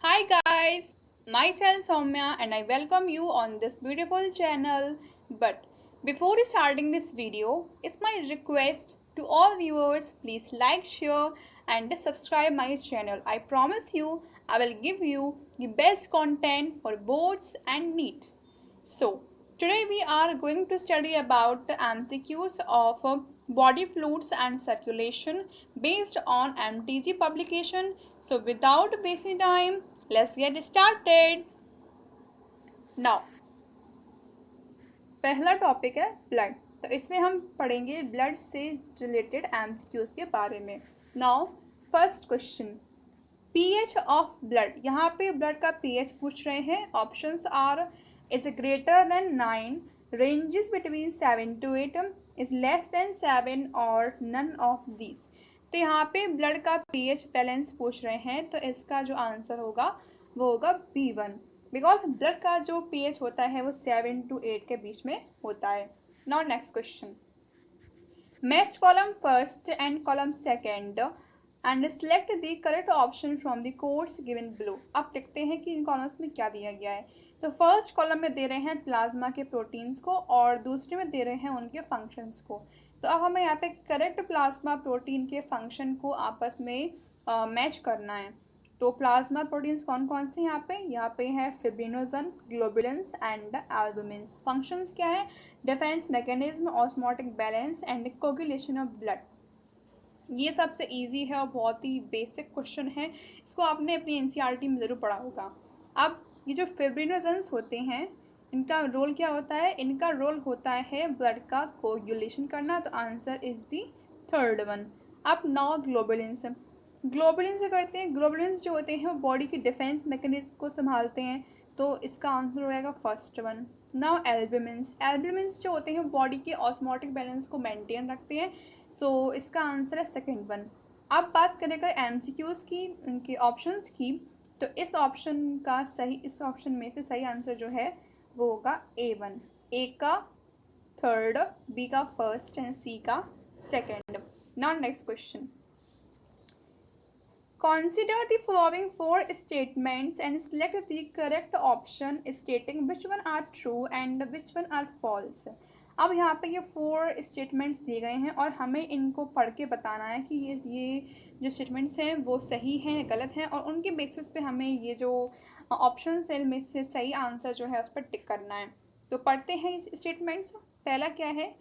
Hi guys, myself Soumya and I welcome you on this beautiful channel. But before starting this video, it's my request to all viewers, please like, share and subscribe my channel. I promise you I will give you the best content for boards and NEET. So today we are going to study about the MCQs of body fluids and circulation based on MTG publication. So without wasting time, let's get started. Now पहला topic है blood. तो इसमें हम पढ़ेंगे blood से related MCQs के बारे में। Now first question, pH of blood. यहाँ पे ब्लड का पीएच पूछ रहे हैं। Options are is greater than 9, ranges between 7 to 8, is less than 7 और नन ऑफ दीज। तो यहाँ पे ब्लड का पीएच बैलेंस पूछ रहे हैं, तो इसका जो आंसर होगा वो होगा B1, बिकॉज ब्लड का जो पीएच होता है वो 7 to 8 के बीच में होता है। Now next question, match column first and column second and select the correct option from the codes given below. अब देखते हैं कि इन कॉलम्स में क्या दिया गया है। तो फर्स्ट कॉलम में दे रहे हैं प्लाज्मा के प्रोटीन्स को और दूसरे में दे रहे हैं उनके फंक्शंस को। तो अब हमें यहाँ पे करेक्ट प्लाज्मा प्रोटीन के फंक्शन को आपस में मैच करना है। तो प्लाज्मा प्रोटीन्स कौन कौन से यहाँ पे है फिब्रिनोजन, ग्लोबुलिन्स एंड एल्बुमिन्स। फंक्शंस क्या है? Defence mechanism, osmotic balance and coagulation of blood. ये सबसे इजी है और बहुत ही बेसिक क्वेश्चन है। इसको आपने अपनी एनसीईआरटी में ज़रूर पढ़ा होगा। अब ये जो फिब्रिनोजेंस होते हैं, इनका रोल क्या होता है? इनका रोल होता है ब्लड का कोगुलेशन करना। तो answer is the third one. अब नाउ ग्लोबुलिन्स, ग्लोबुलिन से करते हैं। ग्लोबुलिन्स जो होते हैं वो बॉडी की डिफेंस मैकेनिज्म को संभालते हैं। तो इसका आंसर हो जाएगा फर्स्ट वन। नाउ एल्बुमिन्स, एल्बुमिन्स जो होते हैं वो बॉडी के ऑस्मोटिक बैलेंस को मेंटेन रखते हैं। सो इसका आंसर है सेकंड वन। अब बात करें अगर एमसीक्यूज की, इनके ऑप्शंस की, तो इस ऑप्शन में से सही आंसर जो है वो होगा A1। ए का थर्ड, बी का फर्स्ट एंड सी का second. Now next question, consider the following four statements and select the correct option stating which one are true and which one are false। अब यहाँ पे ये 4 स्टेटमेंट्स दिए गए हैं और हमें इनको पढ़ के बताना है कि ये जो स्टेटमेंट्स हैं वो सही हैं गलत हैं, और उनके बेसिस पे हमें ये जो ऑप्शन सेल में से सही आंसर जो है उस पर टिक करना है। तो पढ़ते हैं स्टेटमेंट्स। पहला क्या है?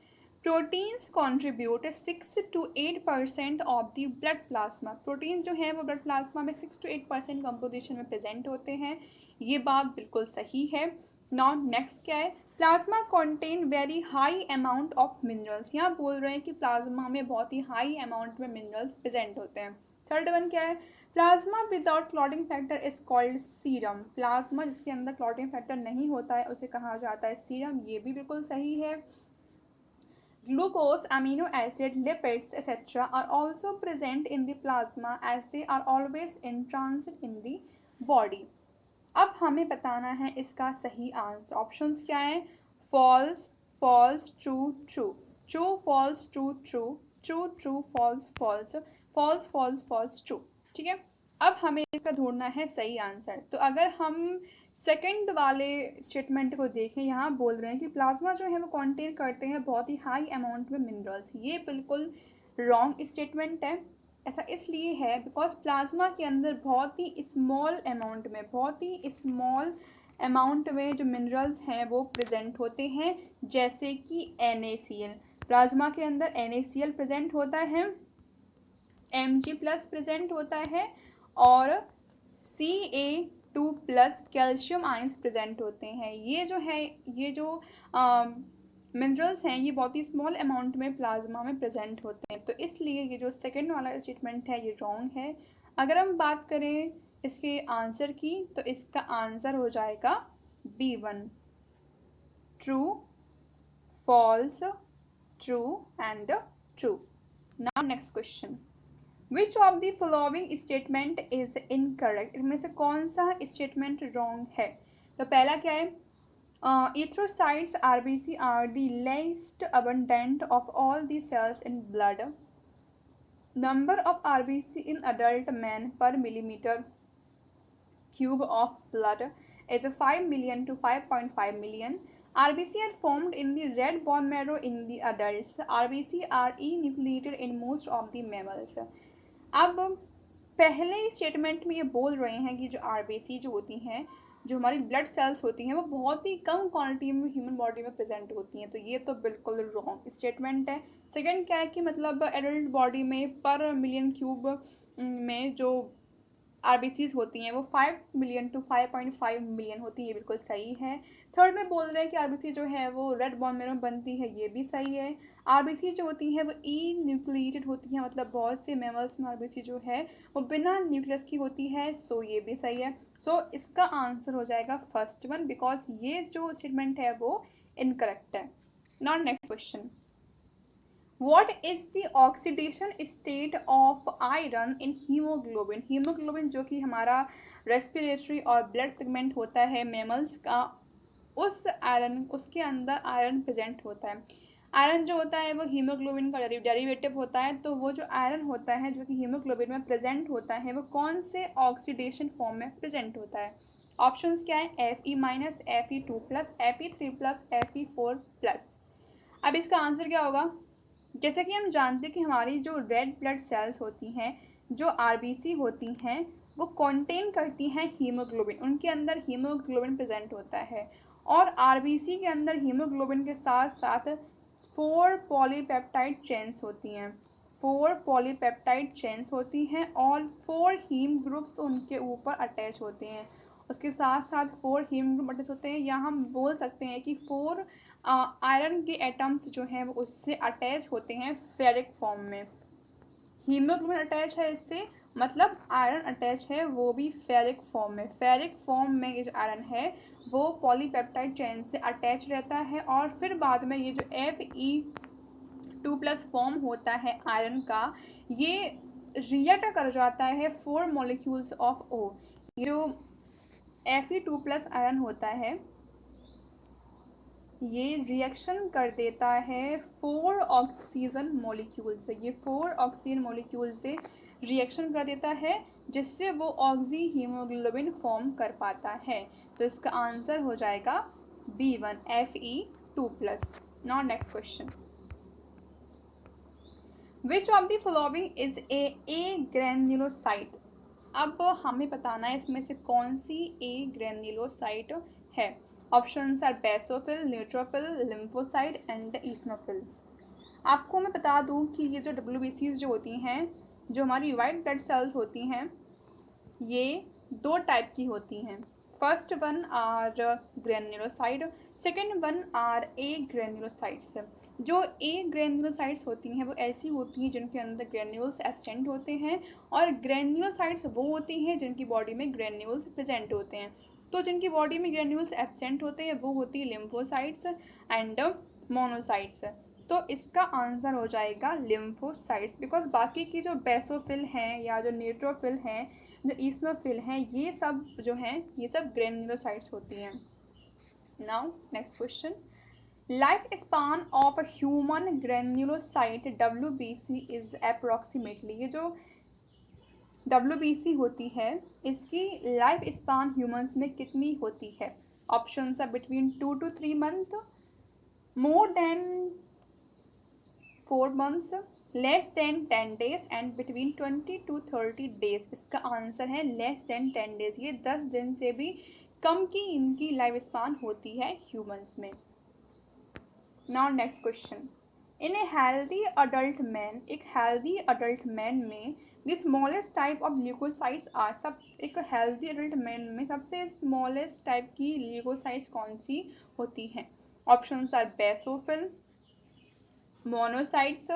Proteins contribute 6 to 8% of the blood plasma. Protein जो है वो ब्लड प्लाज्मा में 6 to 8% कंपोजिशन में प्रेजेंट होते हैं। ये बात बिल्कुल सही है। नाउ नेक्स्ट क्या है? Plasma contain very high amount of minerals. यहाँ बोल रहे हैं कि प्लाज्मा में बहुत ही हाई अमाउंट में मिनरल्स प्रेजेंट होते हैं। थर्ड वन क्या है? Plasma without clotting factor is called serum. Plasma जिसके अंदर क्लॉटिंग फैक्टर नहीं होता है उसे कहा जाता है सीरम। ये भी बिल्कुल सही है। Glucose, amino acid, lipids, etc. are also present in the plasma as they are always in transit in the body। अब हमें बताना है इसका सही आंसर। ऑप्शंस क्या हैं? False, false, true, true, true, false, true, true, true, true, false, false, false, false, false, true. ठीक है, अब हमें इसका ढूंढना है सही आंसर। तो अगर हम सेकंड वाले स्टेटमेंट को देखें, यहाँ बोल रहे हैं कि प्लाज्मा जो है वो कंटेन करते हैं बहुत ही हाई अमाउंट में मिनरल्स। ये बिल्कुल रॉन्ग स्टेटमेंट है। ऐसा इसलिए है बिकॉज प्लाज्मा के अंदर बहुत ही स्मॉल अमाउंट में जो मिनरल्स हैं वो प्रेजेंट होते हैं, जैसे कि NaCl। प्लाज्मा के अंदर NaCl प्रेजेंट होता है, Mg+ प्रेजेंट होता है और Ca2+ कैल्शियम आयंस प्रेजेंट होते हैं। ये जो मिनरल्स हैं ये बहुत ही स्मॉल अमाउंट में प्लाज्मा में प्रेजेंट होते हैं। तो इसलिए ये जो सेकंड वाला स्टेटमेंट है ये रॉन्ग है। अगर हम बात करें इसके आंसर की, तो इसका आंसर हो जाएगा B1, true, false, true and true. Now next question, which of the following statement is incorrect. इनमें से कौन सा स्टेटमेंट रॉन्ग है? तो पहला क्या है? erythrocytes RBC are the least abundant of all the cells in blood. Number of RBC in adult man per millimeter cube of blood is 5 million to 5.5 million. RBC are formed in the red bone marrow in the adults. RBC are enucleated in most of the mammals. अब पहले statement में ये बोल रहे हैं कि जो RBC जो होती हैं, जो हमारी ब्लड सेल्स होती हैं, वो बहुत ही कम क्वांटिटी में ह्यूमन बॉडी में प्रेजेंट होती हैं, तो ये तो बिल्कुल रॉन्ग स्टेटमेंट है। सेकंड क्या है कि मतलब एडल्ट बॉडी में पर मिलियन क्यूब में जो आरबीसीज होती हैं वो 5 मिलियन टू 5.5 मिलियन होती है, ये बिल्कुल सही है। थर्ड में बोल रहे हैं कि आरबीसी जो है वो रेड बॉन मेरो बनती है, ये भी सही है। आरबीसी जो होती है वो ई न्यूक्लिएटेड होती है, मतलब बहुत से मैमल्स में आरबीसी जो है वो बिना न्यूक्लियस की होती है, सो ये भी सही है। सो इसका आंसर हो जाएगा फर्स्ट वन, बिकॉज ये जो स्टेटमेंट है वो इनकरेक्ट है। Now next question, What is the oxidation state of iron in hemoglobin? Haemoglobin जो कि हमारा रेस्पिरेटरी और ब्लड पिगमेंट होता है मैमल्स का, उस आयरन, उसके अंदर आयरन प्रेजेंट होता है। आयरन जो होता है वो हीमोग्लोबिन का डेरिवेटिव होता है, तो वो जो आयरन होता है जो कि हीमोग्लोबिन में प्रेजेंट होता है वो कौन से ऑक्सीडेशन फॉर्म में प्रेजेंट होता है? ऑप्शंस क्या है? Fe-, Fe2+, Fe3+, Fe4+। अब इसका आंसर क्या होगा? जैसे कि हम जानते हैं कि हमारी जो रेड ब्लड सेल्स होती हैं, जो आरबीसी होती हैं, वो कंटेन करती हैं हीमोग्लोबिन, उनके अंदर हीमोग्लोबिन प्रेजेंट होता है। और आरबीसी के अंदर हीमोग्लोबिन के साथ साथ 4 पॉलीपेप्टाइड चेन्स होती हैं, 4 पॉलीपेप्टाइड चेन्स होती हैं और 4 हीम ग्रुप्स उनके ऊपर अटैच होते हैं। उसके साथ साथ 4 हीम ग्रुप अटैच होते हैं, या हम बोल सकते हैं कि 4 आयरन के एटम्स जो हैं वो उससे अटैच होते हैं फेरिक फॉर्म में। हीमोग्लोबिन अटैच है इससे, मतलब आयरन अटैच है वो भी फेरिक फॉर्म में। फेरिक फॉर्म में ये जो आयरन है वो पॉलीपेप्टाइड चेन से अटैच रहता है, और फिर बाद में ये जो Fe2+ फॉर्म होता है आयरन का, ये रिएक्ट कर जाता है 4 मॉलिक्यूल्स ऑफ O। जो Fe2+ आयरन होता है ये रिएक्शन कर देता है 4 ऑक्सीजन मॉलिक्यूल से, ये 4 ऑक्सीजन मॉलिक्यूल से रिएक्शन कर देता है, जिससे वो ऑक्सी हीमोग्लोबिन फॉर्म कर पाता है। तो इसका आंसर हो जाएगा B1 Fe2+। Now next question, which of the following is agranulocyte? अब हमें बताना है इसमें से कौन सी ए ग्रेन्युलोसाइट है। Options are basophil, neutrophil, lymphocyte and eosinophil. आपको मैं बता दूं कि ये जो WBCs जो होती हैं, जो हमारी वाइट ब्लड सेल्स होती हैं, ये 2 टाइप की होती हैं। First one are granulocyte, second one are agranulocytes. जो ए ग्रेन्युलोसाइट्स होती हैं वो ऐसी होती हैं जिनके अंदर ग्रेन्यूल्स एब्सेंट होते हैं, और ग्रेन्युलोसाइट्स वो होती हैं जिनकी बॉडी में ग्रेन्यूल्स प्रेजेंट होते हैं। तो जिनकी बॉडी में ग्रेन्यूल्स एब्सेंट होते हैं वो होती है लिम्फोसाइट्स एंड मोनोसाइट्स। तो इसका आंसर हो जाएगा लिम्फोसाइट्स, बिकॉज बाकी की जो बेसोफिल हैं या जो न्यूट्रोफिल हैं, जो ईस्नोफिल हैं, ये सब जो हैं ये सब ग्रेन्युलोसाइट्स होती हैं। Now next question, life span of a human granulocyte WBC is approximately. ये जो WBC होती है इसकी लाइफ स्पान ह्यूमंस में कितनी होती है? Options are between 2 to 3 month, more than 4 months, less than 10 days and between 20 to 30 days। इसका आंसर है लेस देन 10 days। ये 10 दिन से भी कम की इनकी लाइफ स्पान होती है ह्यूमंस में। Now next question, in a healthy adult man, एक हेल्दी अडल्ट मैन में the smallest type of leucocytes are, सब एक हेल्दी अडल्ट मैन में सबसे स्मॉलेस्ट टाइप की ल्यूकोसाइट्स कौन सी होती हैं? Options are basophil, monocytes,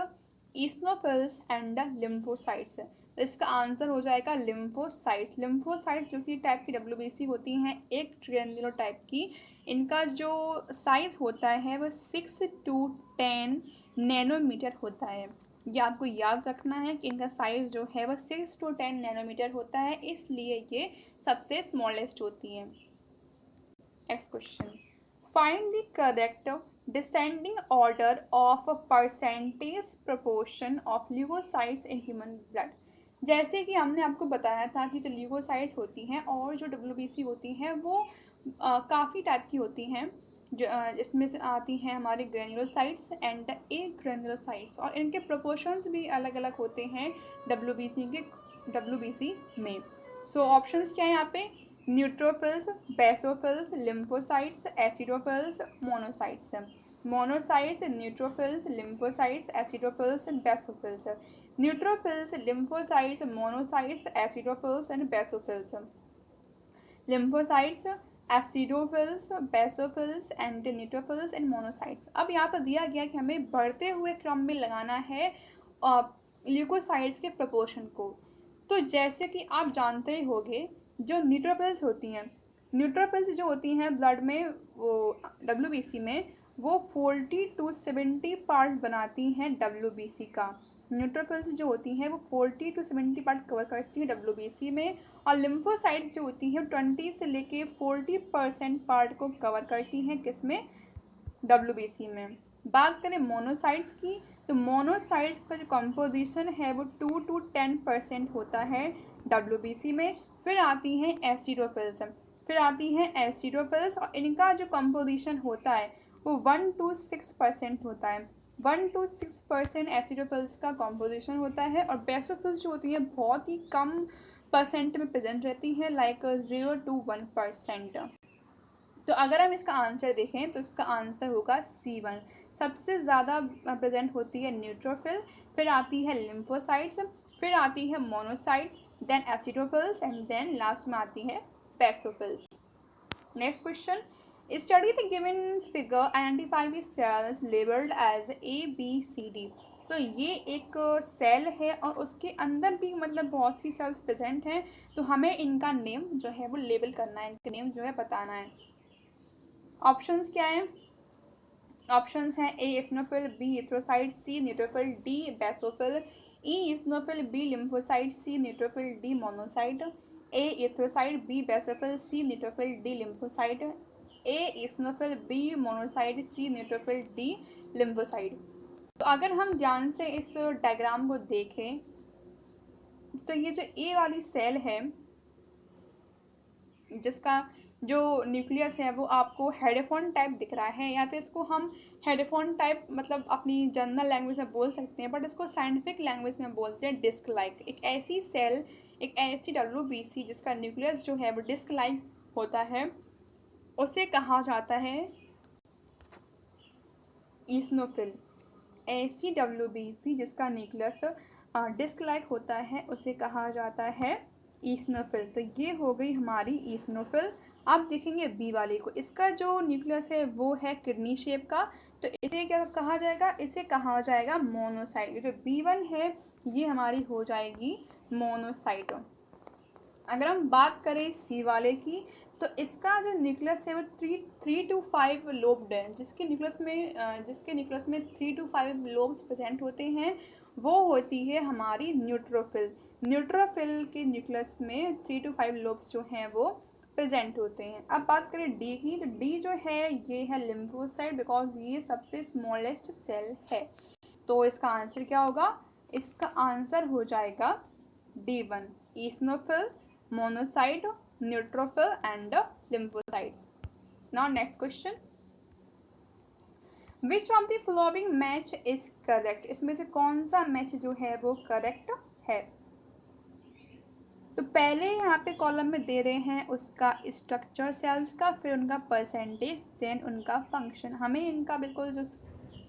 eosinophils and lymphocytes. तो इसका आंसर हो जाएगा लिम्फोसाइट्स। लिम्फोसाइट्स जो कि टाइप की WBC होती हैं, एक ट्रिएंगुलर टाइप की, इनका जो साइज़ होता है वो 6 to 10 नैनोमीटर होता है। ये आपको याद रखना है कि इनका साइज़ जो है वो 6 to 10 नैनोमीटर होता है, इसलिए ये सबसे स्मॉलेस्ट होती है। Next question, find the correct descending order of a percentage proportion of leukocytes in human blood। जैसे कि हमने आपको बताया था कि जो ल्यूकोसाइट्स होती हैं और जो डब्ल्यूबीसी होती हैं वो काफ़ी टाइप की होती हैं। जो इसमें से आती हैं हमारे ग्रेन्युलोसाइट्स एंड ए ग्रेन्युलोसाइट्स, और इनके प्रोपोर्शंस भी अलग अलग होते हैं डब्ल्यूबीसी में। सो ऑप्शंस क्या है यहाँ पे? Neutrophils, basophils, lymphocytes, acidophils, monocytes. Monocytes, neutrophils, lymphocytes, acidophils and basophils. Neutrophils, lymphocytes, monocytes, acidophils and basophils. Lymphocytes, acidophils, basophils and neutrophils and monocytes. अब यहाँ पर दिया गया कि हमें बढ़ते हुए क्रम में लगाना है ल्यूकोसाइट्स के प्रपोर्शन को। तो जैसे कि आप जानते ही होंगे, जो न्यूट्रोफिल्स होती हैं, न्यूट्रोफिल्स जो होती हैं ब्लड में, वो डब्ल्यूबीसी में, वो 40 to 70 पार्ट बनाती हैं डब्ल्यूबीसी का। न्यूट्रोफिल्स जो होती हैं वो 40 to 70 पार्ट कवर करती हैं डब्ल्यूबीसी में, और लिम्फोसाइट्स जो होती हैं 20 से लेके 40% पार्ट को कवर करती हैं किसमें? डब्ल्यूबीसी में। बात करें मोनोसाइट्स की, तो मोनोसाइट्स का जो कंपोजिशन है वो 2 to 10% होता है डब्ल्यूबीसी में। फिर आती हैं एसिडोफिल्स, और इनका जो कंपोजिशन होता है वो 1 to 6% होता है। 1 to 6% एसिडोफिल्स का कंपोजिशन होता है, और बेसोफिल्स जो होती हैं बहुत ही कम परसेंट में प्रेजेंट रहती हैं, लाइक 0 to 1%। तो अगर हम इसका आंसर देखें तो इसका आंसर होगा C1। सबसे ज़्यादा प्रेजेंट होती है न्यूट्रोफिल, फिर आती है लिम्फोसाइट्स, फिर आती है monocyte, then acidophils and then last में आती है basophils. Next question, study the given figure, identify the cells labelled as ABCD। तो ये एक सेल है और उसके अंदर भी मतलब बहुत सी सेल्स प्रेजेंट हैं, तो हमें इनका नेम जो है वो लेबल करना है, इनका नेम जो है बताना है। ऑप्शंस क्या हैं? ऑप्शंस हैं ए इस्नोफिल, बी इथ्रोसाइट, सी न्यूट्रोफिल, डी बेसोफिल, ई इस्नोफिल, बी लिम्फोसाइट, सी न्यूट्रोफिल, डी मोनोसाइट, ए इथ्रोसाइट, बी बेसोफिल, सी न्यूट्रोफिल, डी लिम्फोसाइट, ए इस्नोफिल, बी मोनोसाइट, सी न्यूट्रोफिल, डी लिम्फोसाइट। तो अगर हम ध्यान से इस डायग्राम को देखें तो ये जो ए वाली सेल है, जिसका जो न्यूक्लियस है वो आपको हेडेफोन टाइप दिख रहा है, या फिर इसको हम हेडेफोन टाइप मतलब अपनी जनरल लैंग्वेज में बोल सकते हैं, बट इसको साइंटिफिक लैंग्वेज में बोलते हैं डिस्क लाइक। एक ऐसी सेल, एक ऐसी डब्ल्यूबीसी जिसका न्यूक्लियस जो है वो डिस्क लाइक होता है, उसे कहा जाता है ईस्नोफिल। ऐसी डब्ल्यूबीसी जिसका न्यूक्लियस डिस्क लाइक होता है उसे कहा जाता है ईस्नोफिल। तो ये हो गई हमारी ईस्नोफिल। आप देखेंगे बी वाले को, इसका जो न्यूक्लियस है वो है किडनी शेप का, तो इसे क्या कहा जाएगा? इसे कहा जाएगा मोनोसाइट। जो B1 है ये हमारी हो जाएगी मोनोसाइट। अगर हम बात करें सी वाले की, तो इसका जो न्यूक्लियस है वो 3 to 5 लोब्ड है, जिसके न्यूक्लियस में 3 to 5 लोब्स प्रेजेंट होते हैं, वो होती है हमारी न्यूट्रोफिल। न्यूट्रोफिल के न्यूक्लियस में 3 to 5 लोब्स जो हैं वो प्रेजेंट होते हैं। अब बात करें डी की, तो डी जो है ये है लिम्फोसाइट, बिकॉज ये सबसे स्मॉलेस्ट सेल है। तो इसका आंसर क्या होगा? इसका आंसर हो जाएगा D1, eosinophil, monocyte, neutrophil and lymphocyte. Now next question, which of the following match is correct? इसमें से कौन सा मैच जो है वो करेक्ट है? तो पहले यहाँ पे कॉलम में दे रहे हैं उसका स्ट्रक्चर सेल्स का, फिर उनका परसेंटेज, देन उनका फंक्शन। हमें इनका बिल्कुल जो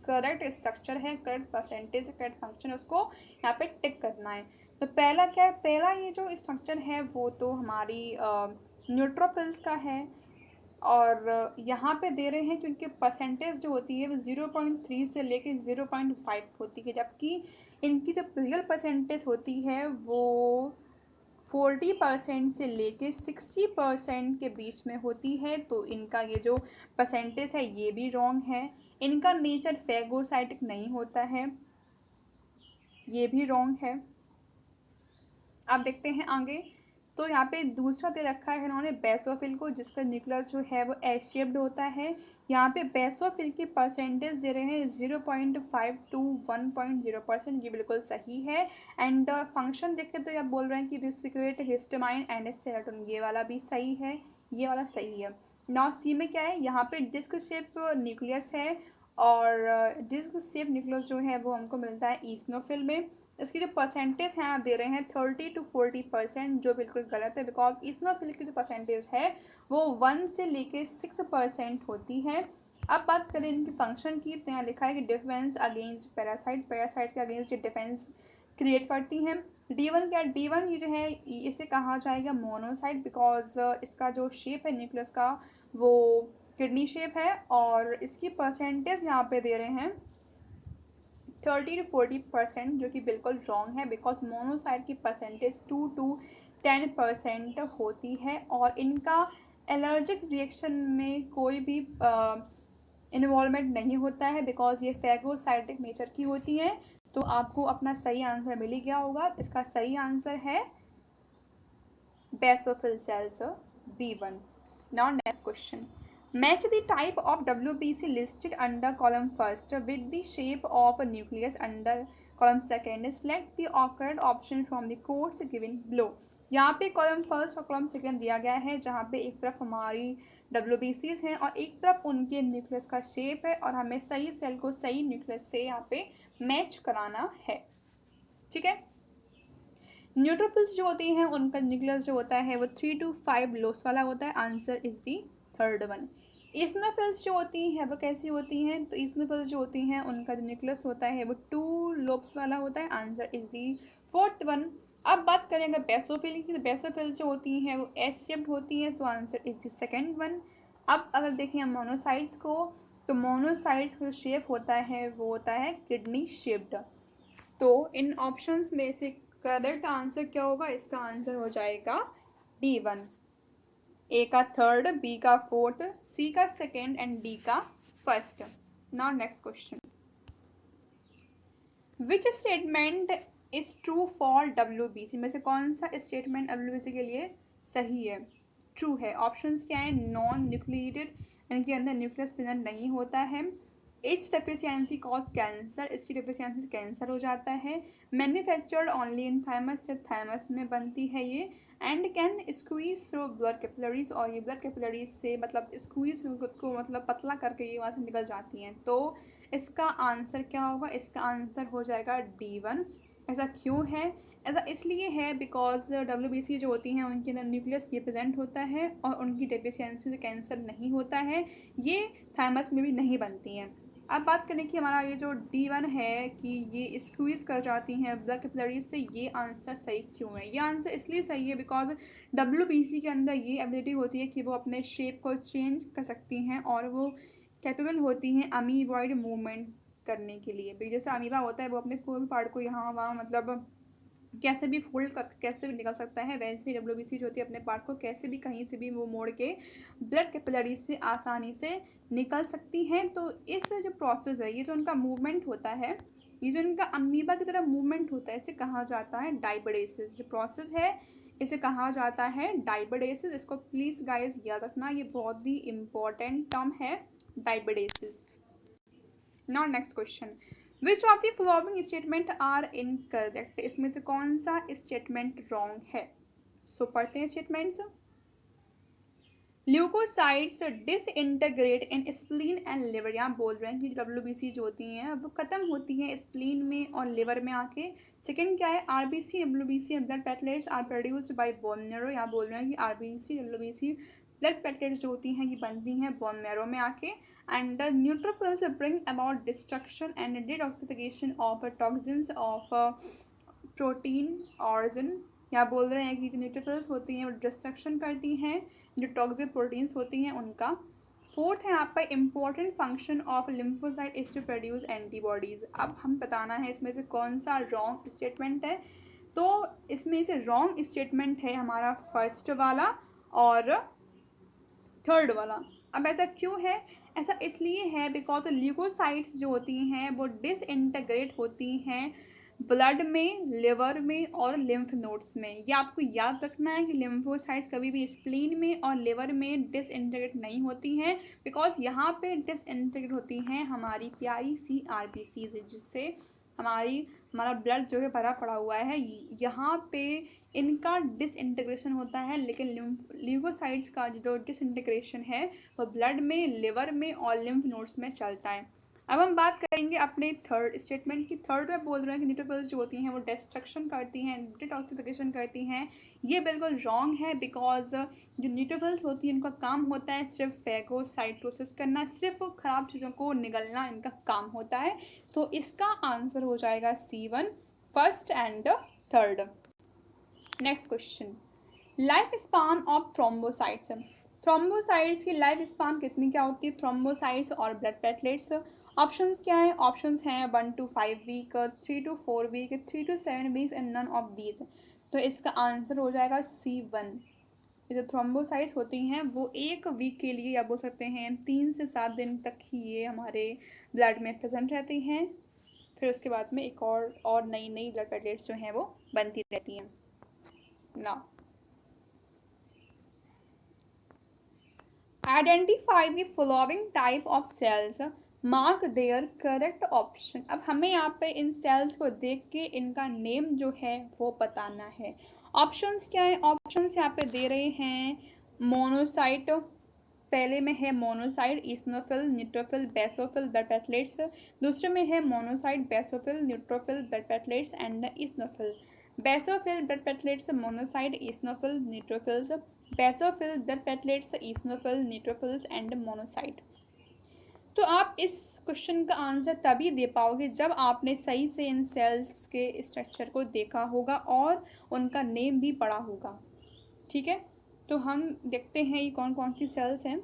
करेक्ट स्ट्रक्चर है, करेक्ट परसेंटेज, करेक्ट फंक्शन, उसको यहाँ पे टिक करना है। तो पहला क्या है? पहला ये जो स्ट्रक्चर है वो तो हमारी न्यूट्रोफिल्स का है, और यहाँ पे दे रहे हैं क्योंकि परसेंटेज जो होती है वो 0.3 से लेके 0.5 होती है, जबकि इनकी जो रियल परसेंटेज होती है वो 40% से लेके 60% के बीच में होती है। तो इनका ये जो परसेंटेज है ये भी रॉन्ग है। इनका नेचर फैगोसाइटिक नहीं होता है, ये भी रॉन्ग है। अब देखते हैं आगे। तो यहाँ पे दूसरा दे रखा है इन्होंने बेसोफिल को, जिसका न्यूक्लियस जो है वो एस शेप्ड होता है। यहाँ पे बेसोफिल की परसेंटेज दे रहे हैं 0.5 to 1.0%, ये बिल्कुल सही है। एंड फंक्शन देखें तो आप बोल रहे हैं कि this secrete histamine and serotonin, ये वाला भी सही है, ये वाला सही है। नाउ सी में क्या है, यहाँ पे डिस्क शेप न्यूक्लियस है और डिस्क शेप न्यूक्लियस जो है वो हमको मिलता है ईस्नोफिल में। इसकी जो परसेंटेज हैं आप दे रहे हैं 30 to 40%, जो बिल्कुल गलत है, बिकॉज ईस्नोफिल की जो परसेंटेज है वो 1 से लेके 6% होती है। अब बात करें इनके फंक्शन की, तो यहाँ लिखा है कि डिफेंस अगेंस्ट पैरासाइट, पैरासाइट के अगेंस्ट ये डिफेंस क्रिएट करती हैं। D1 क्या, D1 ये जो है इसे कहा जाएगा मोनोसाइट, बिकॉज इसका जो शेप है न्यूक्लियस का वो किडनी शेप है और इसकी परसेंटेज यहाँ पे दे रहे हैं 30 to 40%, जो कि बिल्कुल रॉन्ग है, बिकॉज मोनोसाइट की परसेंटेज 2 to 10% होती है और इनका एलर्जिक रिएक्शन में कोई भी इन्वॉल्वमेंट नहीं होता है, बिकॉज ये फैगोसाइटिक नेचर की होती हैं। तो आपको अपना सही आंसर मिल ही गया होगा। इसका सही आंसर है basophil cells B1. Now next question. Match the type of WBC listed under column first with the shape of a nucleus under column second. Select the correct option from the codes given below. यहाँ पे column first और column second दिया गया है, जहाँ पे एक तरफ हमारी WBCs हैं और एक तरफ उनके न्यूक्लियस का शेप है और हमें सही सेल को सही न्यूक्लियस से यहाँ पे मैच कराना है। ठीक है। न्यूट्रोफिल्स जो होती हैं उनका न्यूक्लियस जो होता है वो 3 to 5 लोब्स वाला होता है। Answer is the third one. Eosinophils जो होती हैं वो कैसी होती हैं, तो ईस्नोफिल्स जो होती हैं उनका जो न्यूक्लियस होता है वो 2 लोब्स वाला होता है। Answer is the fourth one. अब बात करें अगर बेसोफिल की, तो बेसोफिल जो होती हैं वो एस शेप्ड होती हैं, so answer is the second one. अब अगर देखें हम मोनोसाइट्स को, तो मोनोसाइट्स का जो शेप होता है वो होता है किडनी शेप्ड। तो इन ऑप्शंस में से करेक्ट आंसर क्या होगा, इसका आंसर हो जाएगा D1। ए का थर्ड, बी का फोर्थ, सी का सेकेंड एंड डी का first. Now next question, which statement is true for WBC, में से कौन सा स्टेटमेंट WBC के लिए सही है, ट्रू है। ऑप्शंस क्या है, नॉन न्यूक्लिएटेड, इनके अंदर न्यूक्लियस प्रेजेंट नहीं होता है। इट्स डेफिशिएंसी कॉज कैंसर, इसकी डेफिशिएंसी कैंसर हो जाता है। मैन्युफैक्चर्ड ओनली इन थाइमस, से थाइमस में बनती है ये। And can squeeze through blood capillaries, और ये ब्लड कैपिलरीज से मतलब स्क्वीज को मतलब पतला करके ये वहाँ से निकल जाती हैं। तो इसका आंसर क्या होगा, इसका आंसर हो जाएगा D1। ऐसा क्यों है, ऐसा इसलिए है बिकॉज WBC जो होती हैं उनके अंदर न्यूक्लियस ये प्रेजेंट होता है और उनकी डेफिशिएंसी से कैंसर नहीं होता है, ये थाइमस में भी नहीं बनती हैं। अब बात करें कि हमारा ये जो D1 है कि ये स्क्वीज़ कर जाती हैं ब्लड कैपिलरीज से, ये आंसर सही क्यों है। ये आंसर इसलिए सही है बिकॉज WBC के अंदर ये एबिलिटी होती है कि वो अपने शेप को चेंज कर सकती हैं और वो कैपेबल होती हैं अमीबॉइड मूवमेंट करने के लिए। जैसे अमीबा होता है वो अपने कोई भी पार्ट को यहाँ वहाँ मतलब कैसे भी फोल्ड कर कैसे भी निकल सकता है, वैसे ही WBC जो होती है अपने पार्ट को कैसे भी कहीं से भी वो मोड़ के ब्लड कैपिलरी से आसानी से निकल सकती हैं। तो इस जो प्रोसेस है, ये जो उनका मूवमेंट होता है, ये जो इनका अमीबा की तरह मूवमेंट होता है, इसे कहा जाता है डायबेडेसिस। जो प्रोसेस है इसे कहा जाता है डायबेडेसिस। इसको प्लीज़ गाइस याद रखना, ये बहुत ही इम्पॉर्टेंट टर्म है diapedesis. Now next question, which of the following statement are incorrect, इसमें से कौन सा स्टेटमेंट रॉन्ग है। सो पढ़ते हैं statements. Leucocytes disintegrate in spleen and liver, यहाँ बोल रहे हैं कि WBC जो होती हैं वो ख़त्म होती हैं स्प्लीन में और लिवर में आके। सेकेंड क्या है, RBC WBC and blood platelets are produced by bone marrow, यहाँ बोल रहे हैं कि RBC WBC ब्लड प्लेटलेट्स जो होती हैं ये बनती हैं बोन मैरो में आके। and the neutrophils bring about destruction and detoxification of toxins of protein origin, यहाँ बोल रहे हैं कि जो न्यूट्रोफिल्स होती हैं वो डिस्ट्रक्शन करती हैं जो टॉक्सिक प्रोटीन्स होती हैं उनका। फोर्थ है यहाँ पर important function of lymphocyte is to produce antibodies. अब हम बताना है इसमें से कौन सा रॉन्ग स्टेटमेंट है, तो इसमें से रॉन्ग स्टेटमेंट है हमारा फर्स्ट वाला और थर्ड वाला। अब ऐसा क्यों है, ऐसा इसलिए है बिकॉज ल्यूकोसाइट्स जो होती हैं वो डिसइंटीग्रेट होती हैं ब्लड में, लिवर में और लिम्फ नोड्स में। ये आपको याद रखना है कि लिम्फोसाइट्स कभी भी स्प्लीन में और लिवर में डिसइंटीग्रेट नहीं होती हैं, बिकॉज यहाँ पे डिसइंटीग्रेट होती हैं हमारी प्यारी सी आरबीसीज, जिससे हमारा ब्लड जो है भरा पड़ा हुआ है, यहाँ पे इनका डिसइंटीग्रेशन होता है। लेकिन ल्यूकोसाइट्स का जो डिसइंटीग्रेशन है वो ब्लड में, लिवर में और लिम्फ नोड्स में चलता है। अब हम बात करेंगे अपने थर्ड स्टेटमेंट की। थर्ड में बोल रहे हैं कि न्यूट्रोफिल्स जो होती हैं वो डिस्ट्रक्शन करती हैं, डिटॉक्सिफिकेशन करती हैं। ये बिल्कुल रॉन्ग है, बिकॉज जो न्यूट्रोफिल्स होती हैं इनका काम होता है सिर्फ फैगोसाइटोसिस करना, सिर्फ खराब चीज़ों को निगलना इनका काम होता है। तो इसका आंसर हो जाएगा C1, first and third. Next question, life span of thrombocytes. Thrombocytes की लाइफ स्पान कितनी क्या होती है? थ्रोम्बोसाइट्स और ब्लड प्लेटलेट्स, ऑप्शंस क्या है? ऑप्शंस हैं 1 to 5 week, 3 to 4 week, 3 to 7 week and none of these. तो इसका आंसर हो जाएगा C1। ये जो थ्रोम्बोसाइट्स होती हैं वो 1 वीक के लिए, या बोल सकते हैं 3 से 7 दिन तक ही ये हमारे ब्लड में प्रेजेंट रहती हैं। फिर उसके बाद में एक और नई नई ब्लड प्लेटलेट्स जो हैं वो बनती रहती हैं। Now identify the following type of cells, mark their correct option. अब हमें यहाँ पे इन सेल्स को देख के इनका नेम जो है वो बताना है। ऑप्शंस क्या है? ऑप्शंस यहाँ पे दे रहे हैं मोनोसाइट, पहले में है monocyte, eosinophil, neutrophil, basophil, blood platelets. दूसरे में है monocyte, basophil, neutrophil, blood platelets and eosinophil. Basophil, blood platelets, monocyte, eosinophil, neutrophils, basophil, blood platelets, eosinophil, neutrophils and monocyte. तो आप इस क्वेश्चन का आंसर तभी दे पाओगे जब आपने सही से इन सेल्स के स्ट्रक्चर को देखा होगा और उनका नेम भी पढ़ा होगा। ठीक है, तो हम देखते हैं ये कौन कौन सी सेल्स हैं।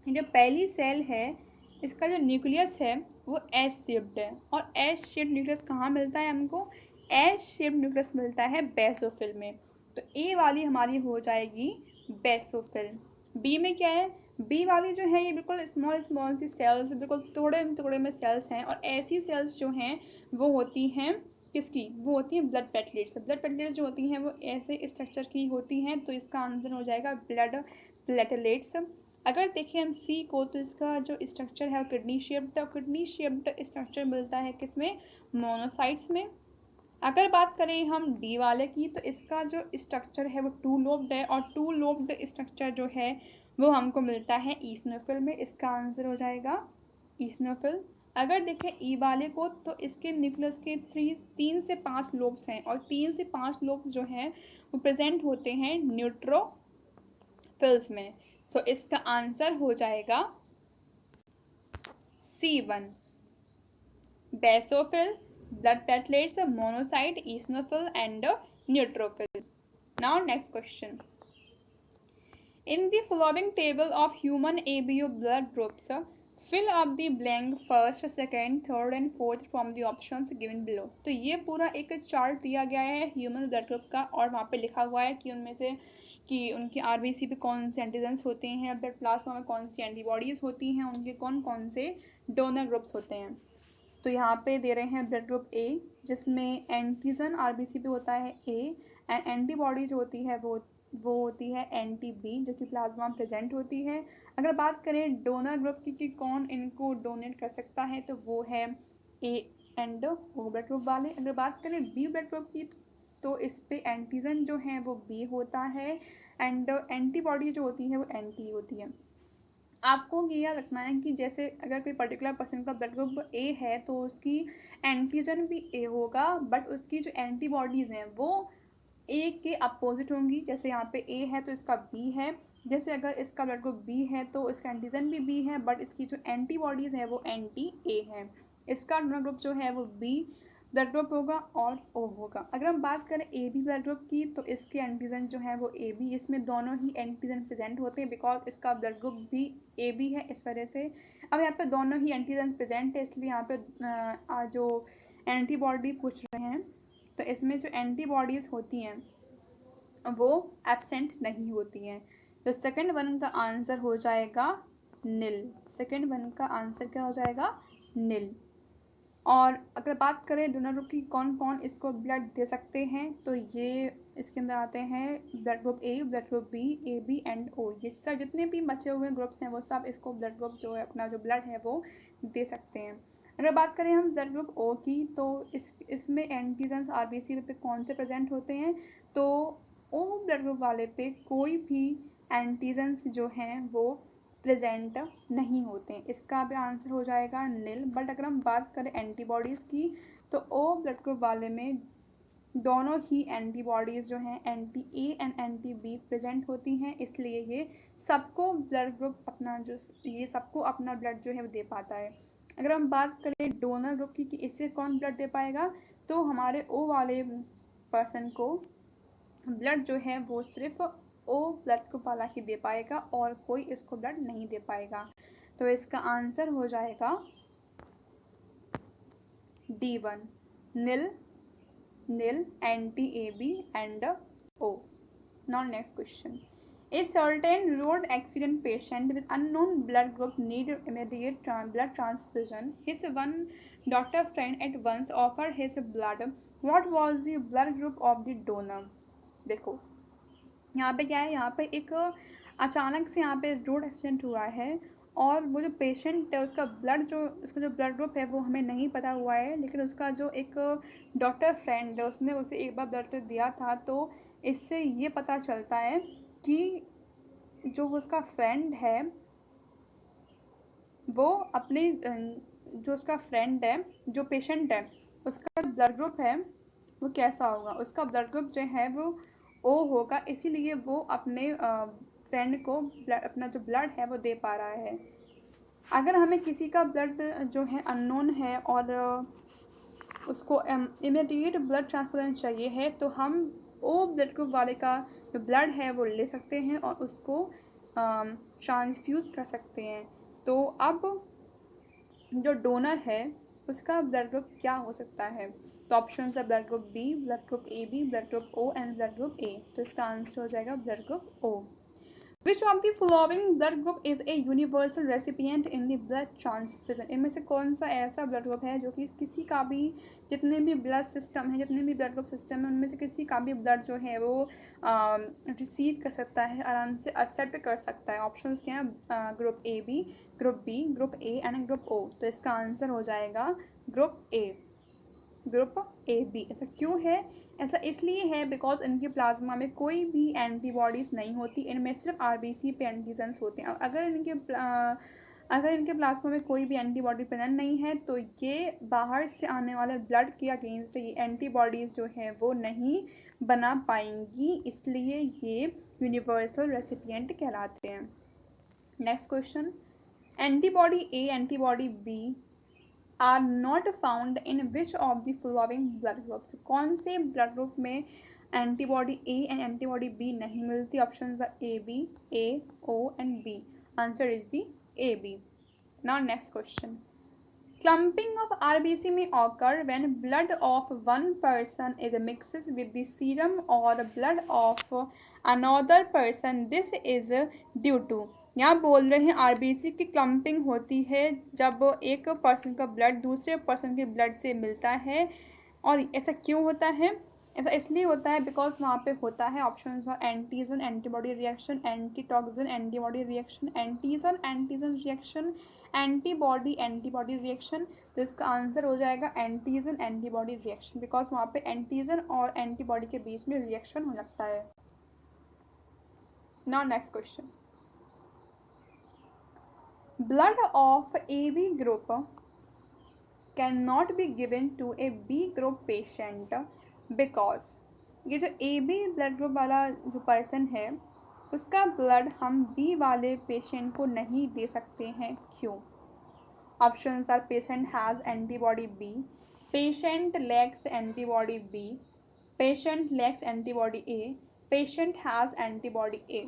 जो पहली सेल है, इसका जो न्यूक्लियस है वो एस शेप्ड है, और एस शेप्ड न्यूक्लियस कहाँ मिलता है हमको? एस शेप्ड न्यूक्लियस मिलता है बेसोफिल में। तो ए वाली हमारी हो जाएगी बेसोफिल। बी में क्या है? बी वाली जो है ये बिल्कुल स्मॉल स्मॉल सी सेल्स, बिल्कुल टुकड़े टुकड़े में सेल्स हैं, और ऐसी सेल्स जो हैं वो होती हैं किसकी? वो होती हैं ब्लड प्लेटलेट्स। ब्लड प्लेटलेट्स जो होती हैं वो ऐसे स्ट्रक्चर की होती हैं। तो इसका आंसर हो जाएगा ब्लड प्लेटलेट्स। अगर देखें हम सी को, तो इसका जो स्ट्रक्चर है वो किडनी शेप्ड स्ट्रक्चर मिलता है किसमें? मोनोसाइट्स में। अगर बात करें हम डी वाले की, तो इसका जो स्ट्रक्चर है वो टू लोब्ड है, और टू लोब्ड स्ट्रक्चर जो है वो हमको मिलता है ईस्नोफिल में। इसका आंसर हो जाएगा ईस्नोफिल। अगर देखें ई वाले को, तो इसके न्यूक्लियस के 3 से 5 लोब्स हैं, और 3 से 5 लोब्स जो हैं वो प्रेजेंट होते हैं न्यूट्रोफिल्स में। तो इसका आंसर हो जाएगा C1, basophil, blood platelets, monocyte, eosinophil and neutrophil. Now next question. In the following table of human ABO blood groups, fill up the blank first, second, third and fourth from the options given below. तो ये पूरा एक chart दिया गया है human blood group का, और वहाँ पे लिखा हुआ है कि उनमें से कि उनके आरबीसी पे कौन से एंटीजेंस होते हैं, ब्लड प्लाज्मा में कौन सी एंटीबॉडीज़ होती हैं, उनके कौन कौन से डोनर ग्रुप्स होते हैं। तो यहाँ पे दे रहे हैं ब्लड ग्रुप ए, जिसमें एंटीजन आरबीसी पे होता है ए, एंड एंटीबॉडी जो होती है वो होती है एंटी बी, जो कि प्लाज्मा में प्रेजेंट होती है। अगर बात करें डोनर ग्रुप की कि कौन इनको डोनेट कर सकता है, तो वो है A and O blood group वाले। अगर बात करें बी ब्लड ग्रुप की, तो इस पे एंटीजन जो है वो बी होता है, एंड एंटीबॉडी जो होती है वो एंटी होती है। आपको ये याद रखना है कि जैसे अगर कोई पर्टिकुलर पर्सन का ब्लड ग्रुप ए है, तो उसकी एंटीजन भी ए होगा, बट उसकी जो एंटीबॉडीज़ हैं वो ए के अपोजिट होंगी। जैसे यहाँ पे ए है तो इसका बी है, जैसे अगर इसका ब्लड ग्रुप बी है तो इसका एंटीजन भी बी है, बट इसकी जो एंटीबॉडीज़ है वो एंटी ए है। इसका ब्लड ग्रुप जो है वो बी ब्लड ग्रुप होगा और ओ होगा। अगर हम बात करें ए बी ब्लड ग्रुप की, तो इसके एंटीजन जो है वो ए बी, इसमें दोनों ही एंटीजन प्रेजेंट होते हैं, बिकॉज इसका ब्लड ग्रुप भी ए बी है, इस वजह से। अब यहाँ पे दोनों ही एंटीजन प्रेजेंट है, इसलिए यहाँ पे जो एंटीबॉडी पूछ रहे हैं, तो इसमें जो एंटीबॉडीज़ होती हैं वो एब्सेंट नहीं होती हैं। तो सेकंड वन का आंसर हो जाएगा नील। सेकंड वन का आंसर क्या हो जाएगा? नील। और अगर बात करें डोनर ग्रुप की कौन कौन इसको ब्लड दे सकते हैं, तो ये इसके अंदर आते हैं blood group A, blood group B, A B and O. ये सब जितने भी बचे हुए ग्रुप्स हैं वो सब इसको ब्लड ग्रुप जो है अपना जो ब्लड है वो दे सकते हैं। अगर बात करें हम ब्लड ग्रुप ओ की, तो इसमें एंटीजन्स आरबीसी पे कौन से प्रेजेंट होते हैं, तो ओ ब्लड ग्रुप वाले पे कोई भी एंटीजन्स जो हैं वो प्रेजेंट नहीं होते हैं। इसका भी आंसर हो जाएगा नील। बट अगर हम बात करें एंटीबॉडीज़ की, तो ओ ब्लड ग्रुप वाले में दोनों ही एंटीबॉडीज़ जो हैं anti A and anti be present होती हैं, इसलिए ये सबको ब्लड ग्रुप अपना जो ये सबको अपना ब्लड जो है वो दे पाता है। अगर हम बात करें डोनर ग्रुप की कि इससे कौन ब्लड दे पाएगा, तो हमारे ओ वाले पर्सन को ब्लड जो है वो सिर्फ ओ ब्लड ग्रुप वाला ही दे पाएगा और कोई इसको ब्लड नहीं दे पाएगा। तो इसका आंसर हो जाएगा D1, nil, nil, anti A B and O. Now next question. A certain road accident patient with unknown blood group need immediate blood transfusion. His one doctor friend at once offered his blood. What was the blood group of the donor? देखो यहाँ पे क्या है, यहाँ पे एक अचानक से यहाँ पे रोड एक्सीडेंट हुआ है और वो जो पेशेंट है उसका ब्लड ग्रुप है वो हमें नहीं पता हुआ है, लेकिन उसका जो एक डॉक्टर फ्रेंड है उसने उसे एक बार ब्लड दिया था। तो इससे ये पता चलता है कि जो उसका फ्रेंड है वो अपने जो उसका फ्रेंड है जो पेशेंट है उसका ब्लड ग्रुप है वो कैसा होगा। उसका ब्लड ग्रुप जो है वो ओ होगा, इसीलिए वो अपने फ्रेंड को अपना जो ब्लड है वो दे पा रहा है। अगर हमें किसी का ब्लड जो है अननोन है और उसको इमीडिएट ब्लड ट्रांसफ्यूजन चाहिए है, तो हम ओ ब्लड ग्रुप वाले का जो ब्लड है वो ले सकते हैं और उसको ट्रांसफ्यूज़ कर सकते हैं। तो अब जो डोनर है उसका ब्लड ग्रुप क्या हो सकता है, तो ऑप्शन है blood group B, blood group A B, blood group O and blood group A. तो इसका आंसर हो जाएगा blood group O. Which of the following blood group is a universal recipient in the blood transfusion? इनमें से कौन सा ऐसा blood group है जो कि किसी का भी जितने भी ब्लड सिस्टम है जितने भी ब्लड ग्रुप सिस्टम है उनमें से किसी का भी ब्लड जो है वो रिसीव कर सकता है, आराम से एक्सेप्ट कर सकता है। ऑप्शंस क्या हैं, group A B, group B, group A and group O. तो इसका आंसर हो जाएगा group A, group A B. ऐसा क्यों है, ऐसा इसलिए है बिकॉज इनके प्लाज्मा में कोई भी एंटीबॉडीज़ नहीं होती, इनमें सिर्फ आरबीसी पे एंटीजन्स होते हैं। अगर इनके प्लाज्मा में कोई भी एंटीबॉडी प्रेजेंट नहीं है तो ये बाहर से आने वाले ब्लड के अगेंस्ट ये एंटीबॉडीज़ जो है वो नहीं बना पाएंगी, इसलिए ये यूनिवर्सल रेसिपिएंट कहलाते हैं। Next question, antibody A antibody B are not found in which of the following blood groups? कौन से ब्लड ग्रुप में antibody A and antibody B नहीं मिलती? Option A B, A, O and B. Answer is the A B. Now next question, clumping of RBC may occur when blood of one person is mixed with the serum or blood of another person. This is due to, यहाँ बोल रहे हैं RBC की clumping होती है जब एक person का ब्लड दूसरे पर्सन के ब्लड से मिलता है। और ऐसा क्यों होता है, ऐसा इसलिए होता है बिकॉज वहाँ पे होता है option antigen antibody reaction, antitoxin antibody reaction, antigen antigen reaction, antibody antibody reaction. तो इसका आंसर हो जाएगा एंटीजन एंटीबॉडी रिएक्शन, बिकॉज वहाँ पे एंटीजन और एंटीबॉडी के बीच में रिएक्शन हो जाता है। Now next question, blood of AB group cannot be given to a B group patient because, ये जो AB ब्लड ग्रुप वाला जो पर्सन है उसका ब्लड हम B वाले पेशेंट को नहीं दे सकते हैं, क्यों? Options are patient has antibody B, patient lacks antibody B, patient lacks antibody A, patient has antibody A।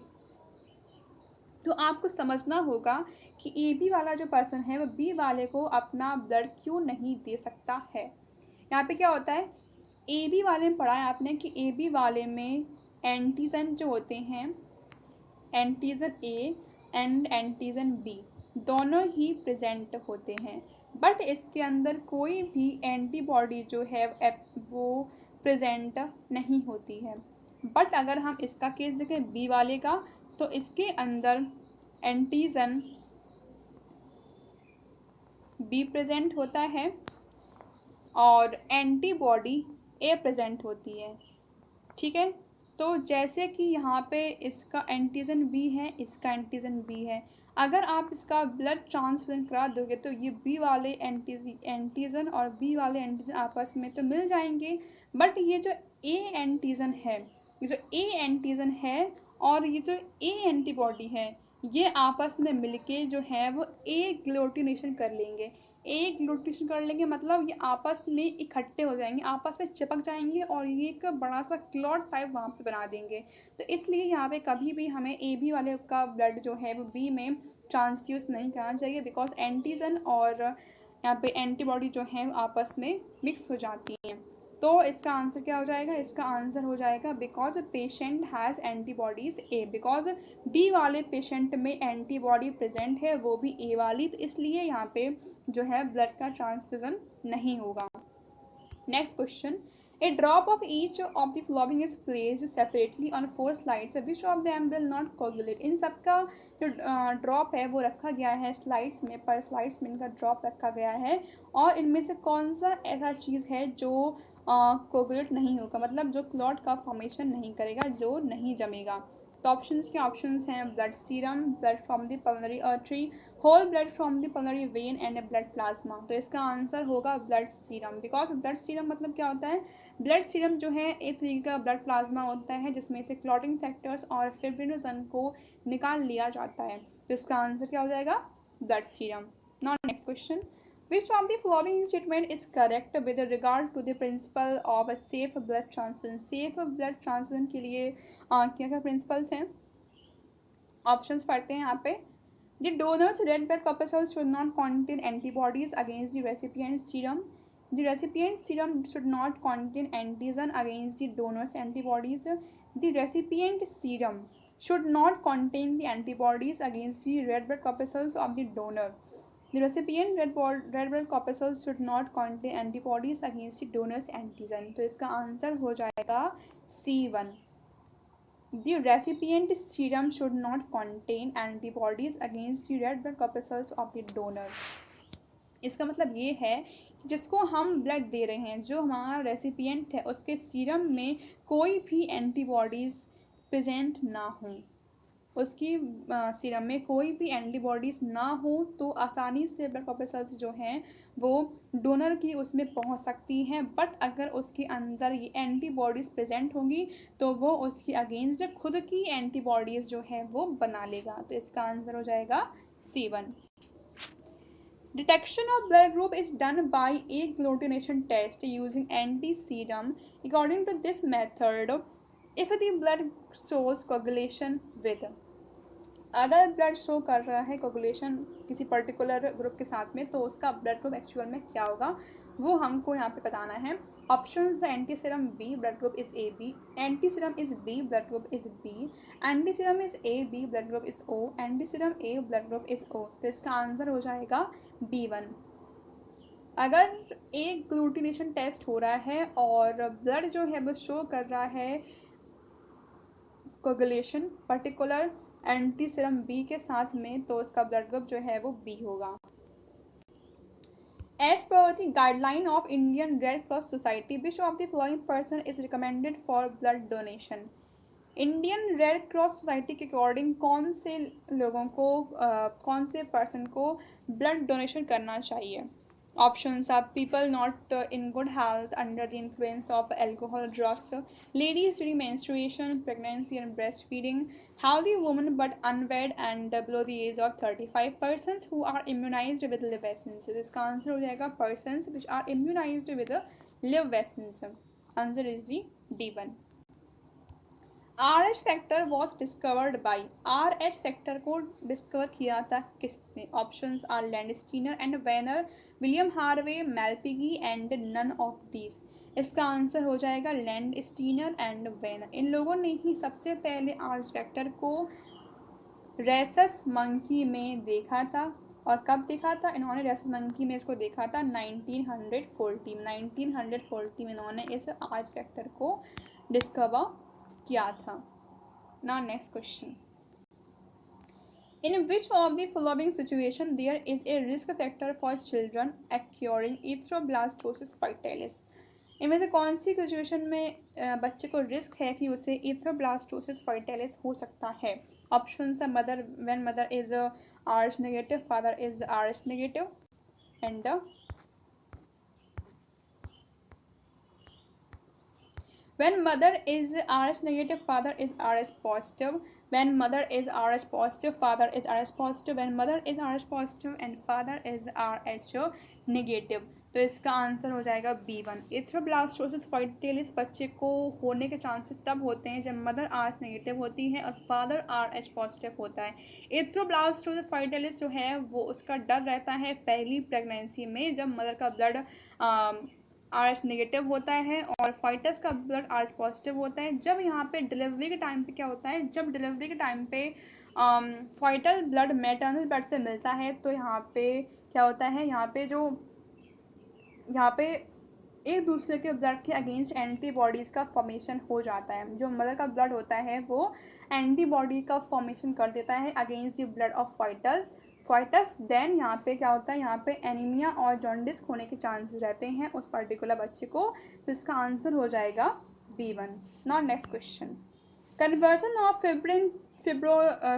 तो आपको समझना होगा कि ए बी वाला जो पर्सन है वो बी वाले को अपना ब्लड क्यों नहीं दे सकता है। यहाँ पे क्या होता है, ए बी वाले में पढ़ा है आपने कि ए बी वाले में एंटीजन जो होते हैं, antigen A and antigen B दोनों ही प्रेजेंट होते हैं। बट इसके अंदर कोई भी एंटीबॉडी जो है वो प्रेजेंट नहीं होती है। बट अगर हम इसका केस देखें बी वाले का, तो इसके अंदर एंटीजन बी प्रेजेंट होता है और एंटीबॉडी ए प्रेजेंट होती है। ठीक है, तो जैसे कि यहाँ पे इसका एंटीजन बी है, इसका एंटीजन बी है, अगर आप इसका ब्लड ट्रांसफ्यूजन करा दोगे तो ये बी वाले एंटीजन और बी वाले एंटीजन आपस में तो मिल जाएंगे, बट ये जो ए एंटीजन है, ये जो ए एंटीजन है और ये जो ए एंटीबॉडी है, ये आपस में मिलके जो है वो एग्लूटिनेशन कर लेंगे। एग्लूटिनेशन कर लेंगे मतलब ये आपस में इकट्ठे हो जाएंगे, आपस में चिपक जाएंगे और ये एक बड़ा सा क्लॉट टाइप वहाँ पे बना देंगे। तो इसलिए यहाँ पे कभी भी हमें ए बी वाले का ब्लड जो है वो बी में ट्रांसफ्यूज नहीं करना चाहिए, बिकॉज एंटीजन और यहाँ पे एंटीबॉडी जो है आपस में मिक्स हो जाती हैं। तो इसका आंसर क्या हो जाएगा? इसका आंसर हो जाएगा because patient has antibodies A, because B वाले पेशेंट में एंटीबॉडी प्रेजेंट है, वो भी ए वाली, तो इसलिए यहाँ पे जो है ब्लड का ट्रांसफ्यूजन नहीं होगा। Next question, a drop of each of the following is placed separately on 4 slides, which of them will not coagulate. इन सबका जो ड्रॉप है वो रखा गया है स्लाइड्स में, पर स्लाइड्स में इनका ड्रॉप रखा गया है, और इनमें से कौन सा ऐसा चीज़ है जो कोगुलेट नहीं होगा, मतलब जो क्लॉट का फॉर्मेशन नहीं करेगा, जो नहीं जमेगा। तो ऑप्शंस के ऑप्शंस हैं blood serum, blood from the pulmonary artery, whole blood from the pulmonary vein and blood plasma. तो इसका आंसर होगा blood serum, because blood serum मतलब क्या होता है? ब्लड सीरम जो है एक तरीके का ब्लड प्लाज्मा होता है जिसमें से क्लॉटिंग फैक्टर्स और फिब्रिनोजन को निकाल लिया जाता है। तो इसका आंसर क्या हो जाएगा? Blood serum. Now next question, which of the following statement is correct with regard to the principle of a safe blood transfusion? safe blood transfusion के लिए क्या क्या प्रिंसिपल्स हैं? ऑप्शंस पढ़ते हैं यहाँ पे। The donor's red blood corpuscles should not contain antibodies against the recipient's serum. The recipient's serum should not contain antigen against the donor's antibodies. The recipient's serum should not contain the antibodies against the red blood corpuscles of the donor. The recipient red blood corpuscles should not contain antibodies against the donor's antigen. तो इसका answer हो जाएगा C1. The recipient serum should not contain antibodies against the red blood corpuscles of the donor. इसका मतलब ये है जिसको हम ब्लड दे रहे हैं, जो हमारा रेसिपिएंट है, उसके सीरम में कोई भी एंटीबॉडीज़ प्रेजेंट ना हो, उसकी सीरम में कोई भी एंटीबॉडीज़ ना हो, तो आसानी से ब्लड कॉर्पस्कल्स जो हैं वो डोनर की उसमें पहुंच सकती हैं। बट अगर उसके अंदर ये एंटीबॉडीज़ प्रेजेंट होंगी तो वो उसके अगेंस्ट खुद की एंटीबॉडीज़ जो है वो बना लेगा। तो इसका आंसर हो जाएगा C1. Detection of blood group is done by agglutination test using anti-serum. According to this method, if the blood shows coagulation with, अगर ब्लड शो कर रहा है कोगुलेशन किसी पर्टिकुलर ग्रुप के साथ में, तो उसका ब्लड ग्रुप एक्चुअल में क्या होगा वो हमको यहाँ पे बताना है। ऑप्शंस है anti serum B, blood group is A B, anti serum is B, blood group is B, anti serum is A B, blood group is O, anti serum A, blood group is O. तो इसका answer हो जाएगा B1. अगर एक ग्लूटिनेशन test हो रहा है और ब्लड जो है वो शो कर रहा है coagulation particular anti serum B के साथ में, तो उसका ब्लड ग्रुप जो है वो बी होगा। As per the guideline of Indian Red Cross Society, which of the following person is recommended for blood donation. Indian Red Cross Society के अकॉर्डिंग कौन से लोगों को कौन से पर्सन को ब्लड डोनेशन करना चाहिए? Options are people not in good health, under the influence of alcohol, drugs, ladies during menstruation, pregnancy and breastfeeding, healthy women but unwed and below the age of 35, persons who are immunized with live vaccines. इसका answer हो जाएगा persons which are immunized with live vaccines. Answer is the D1. RH factor was discovered by, RH factor को discover किया था किसने? Options are Landsteiner and Wiener, William Harvey, Malpighi and none of these. इसका answer हो जाएगा Landsteiner and Vanern. इन लोगों ने ही सबसे पहले RH फैक्टर को रेसस मंकी में देखा था और कब देखा था इन्होंने? रेसल मंकी में इसको देखा था 1940 में इन्होंने इस आर्च फैक्टर को डिस्कवर किया था। Now next question, in which of the following situation there is a risk factor for children acquiring erythroblastosis fetalis? इनमें से कौन सी सिचुएशन में बच्चे को रिस्क है कि उसे इथ्रोब्लास्टोसिस फर्टाइलिस हो सकता है? ऑप्शन है mother, when mother is RH negative, father is RH negative, and when mother is RH negative, father is RH positive. When mother is RH positive, father is RH positive. When mother is RH positive and father is RH negative, तो इसका answer हो जाएगा B1। इथ्रोब्लास्टोसिस फर्टाइलिस बच्चे को होने के chances तब होते हैं जब मदर RH नेगेटिव होती है और फादर RH पॉजिटिव होता है। इथ्रोब्लास्टोसिस फर्टाइलिस जो है वो उसका डर रहता है पहली प्रेगनेंसी में जब मदर का ब्लड RH नेगेटिव होता है और फाइटस का ब्लड RH पॉजिटिव होता है। जब यहाँ पे डिलीवरी के टाइम पे क्या होता है, जब डिलीवरी के टाइम पे फाइटल ब्लड मैटरनल ब्लड से मिलता है तो यहाँ पे क्या होता है, यहाँ पे एक दूसरे के ब्लड के अगेंस्ट एंटीबॉडीज़ का फॉर्मेशन हो जाता है। जो मदर का ब्लड होता है वो एंटीबॉडी का फॉर्मेशन कर देता है against the blood of fetus. Then यहाँ पे क्या होता है, यहाँ पे एनीमिया और जॉन्डिस होने के चांसेस रहते हैं उस पर्टिकुलर बच्चे को। तो इसका आंसर हो जाएगा B1। Now next question, conversion of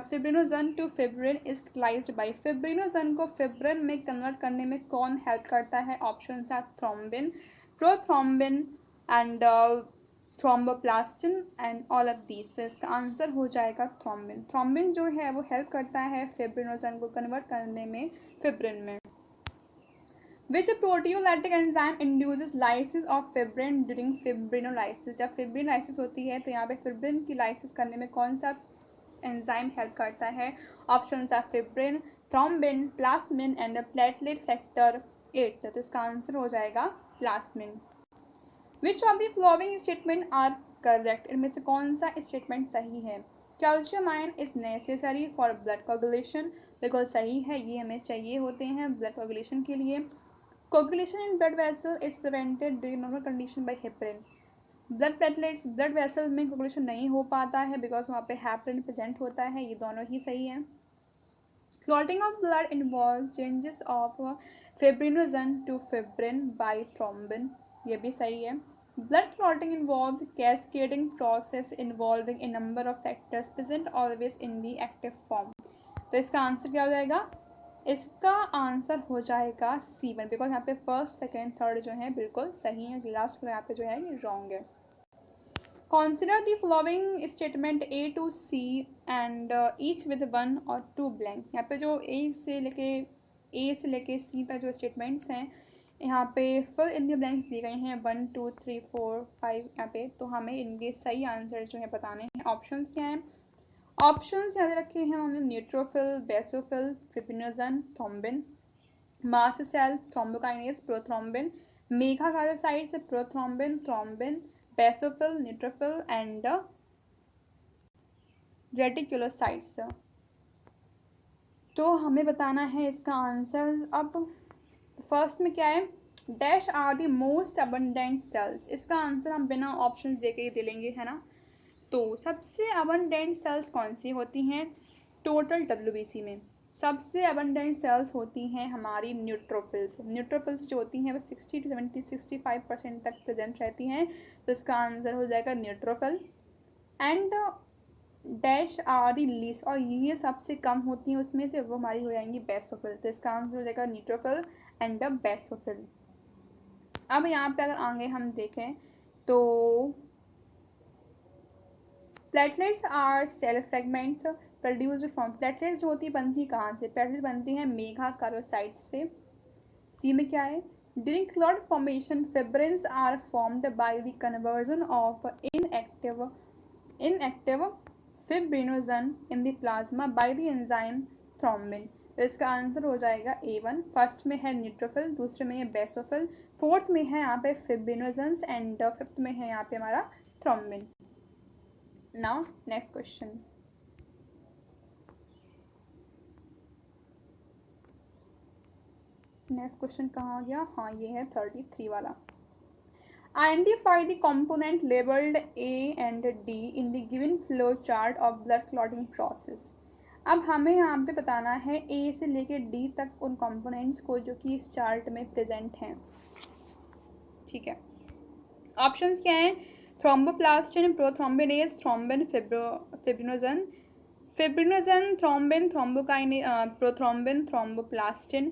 fibrinogen to fibrin is catalysed by. Fibrinogen को फिब्रिन में कन्वर्ट करने में कौन हेल्प करता है? ऑप्शन है thrombin, prothrombin and thromboplastin and all of these. तो इसका आंसर हो जाएगा थ्रोम्बिन। थ्रोम्बिन जो है वो हेल्प करता है फिब्रिनोजन को कन्वर्ट करने में फिब्रिन में। Which proteolytic enzyme induces lysis of fibrin during fibrinolysis? जब फिब्रिनोलाइसिस होती है तो यहाँ पे फिब्रिन की लाइसिस करने में कौन सा एंजाइम हेल्प करता है? ऑप्शन है fibrin, thrombin, plasmin and platelet factor 8। तो इसका आंसर हो जाएगा plasmin. Which of the following statement are correct? इनमें से कौन सा स्टेटमेंट सही है? Calcium ion is necessary for blood coagulation, बिल्कुल सही है, ये हमें चाहिए होते हैं ब्लड कोगुलेशन के लिए। Coagulation in blood vessel is prevented during normal condition bye heparin. Blood platelets blood vessel में कोगुलेशन नहीं हो पाता है बिकॉज वहाँ पे हेपरिन प्रेजेंट होता है, ये दोनों ही सही हैं। Clotting of blood involve changes of fibrinogen to fibrin by thrombin, ये भी सही है। Blood clotting involves cascading process involving a number of factors present always in the active form. तो इसका आंसर क्या हो जाएगा? इसका आंसर हो जाएगा C1 बिकॉज यहाँ पे फर्स्ट सेकेंड थर्ड जो है बिल्कुल सही है, लास्ट यहाँ पे जो है ये रॉन्ग है। Consider the following statement A to C and each with 1 और 2 blank। यहाँ पे जो A से लेके C तक जो स्टेटमेंट्स हैं यहाँ पे फिल इन द ब्लैंक्स दिए गए हैं 1 2 3 4 5 यहाँ पे। तो हमें इनके सही आंसर जो है बताने हैं। ऑप्शंस क्या हैं? ऑप्शंस यहाँ रखे हैं उन्होंने neutrophil, basophil, fibrinogen, thrombin, mast cell, thrombokinase, prothrombin, megakaryocytes, prothrombin, thrombin, basophil, neutrophil and reticulocytes. तो हमें बताना है इसका आंसर। अब फर्स्ट में क्या है, dash are the most abundant cells. इसका आंसर हम बिना ऑप्शन देके ही दे लेंगे, है ना। तो सबसे अबंडेंट सेल्स कौन सी होती हैं? टोटल WBC में सबसे अबंडेंट सेल्स होती हैं हमारी न्यूट्रोफिल्स। न्यूट्रोफिल्स जो होती हैं वो 60 to 65% तक प्रेजेंट रहती हैं। तो इसका आंसर हो जाएगा neutrophil. And dash are the least, और ये सबसे कम होती हैं उसमें से, वो हमारी हो जाएंगी बेसोफिल। तो इसका आंसर हो जाएगा न्यूट्रोफिल एंड बेसोफिल। अब यहाँ पे अगर आगे हम देखें तो platelets are cell fragments produced from. Platelets जो होती बनती कहाँ से? प्लेटलेट्स बनती हैं मेगाकार्योसाइट्स से। सी में क्या है? During clot formation fibrins are formed by the conversion of inactive fibrinogen in the plasma by the enzyme thrombin. तो इसका आंसर हो जाएगा A1। फर्स्ट में है न्यूट्रोफिल, दूसरे में है बेसोफिल, फोर्थ में है यहाँ पे फिब्रिनोजन्स एंड फिफ्थ में है यहाँ पे हमारा thrombin. Now next question, next question कहाँ गया, हाँ ये है 33 वाला। Identify the component labelled A and D in the given flow chart of blood clotting process. अब हमें यहाँ पे बताना है ए से लेके डी तक उन कंपोनेंट्स को जो कि इस चार्ट में प्रेजेंट हैं। ठीक है, ऑप्शंस क्या हैं? Thromboplastin, prothrombinase, thrombin, fibrinogen, thrombin, prothrombin, thromboplastin,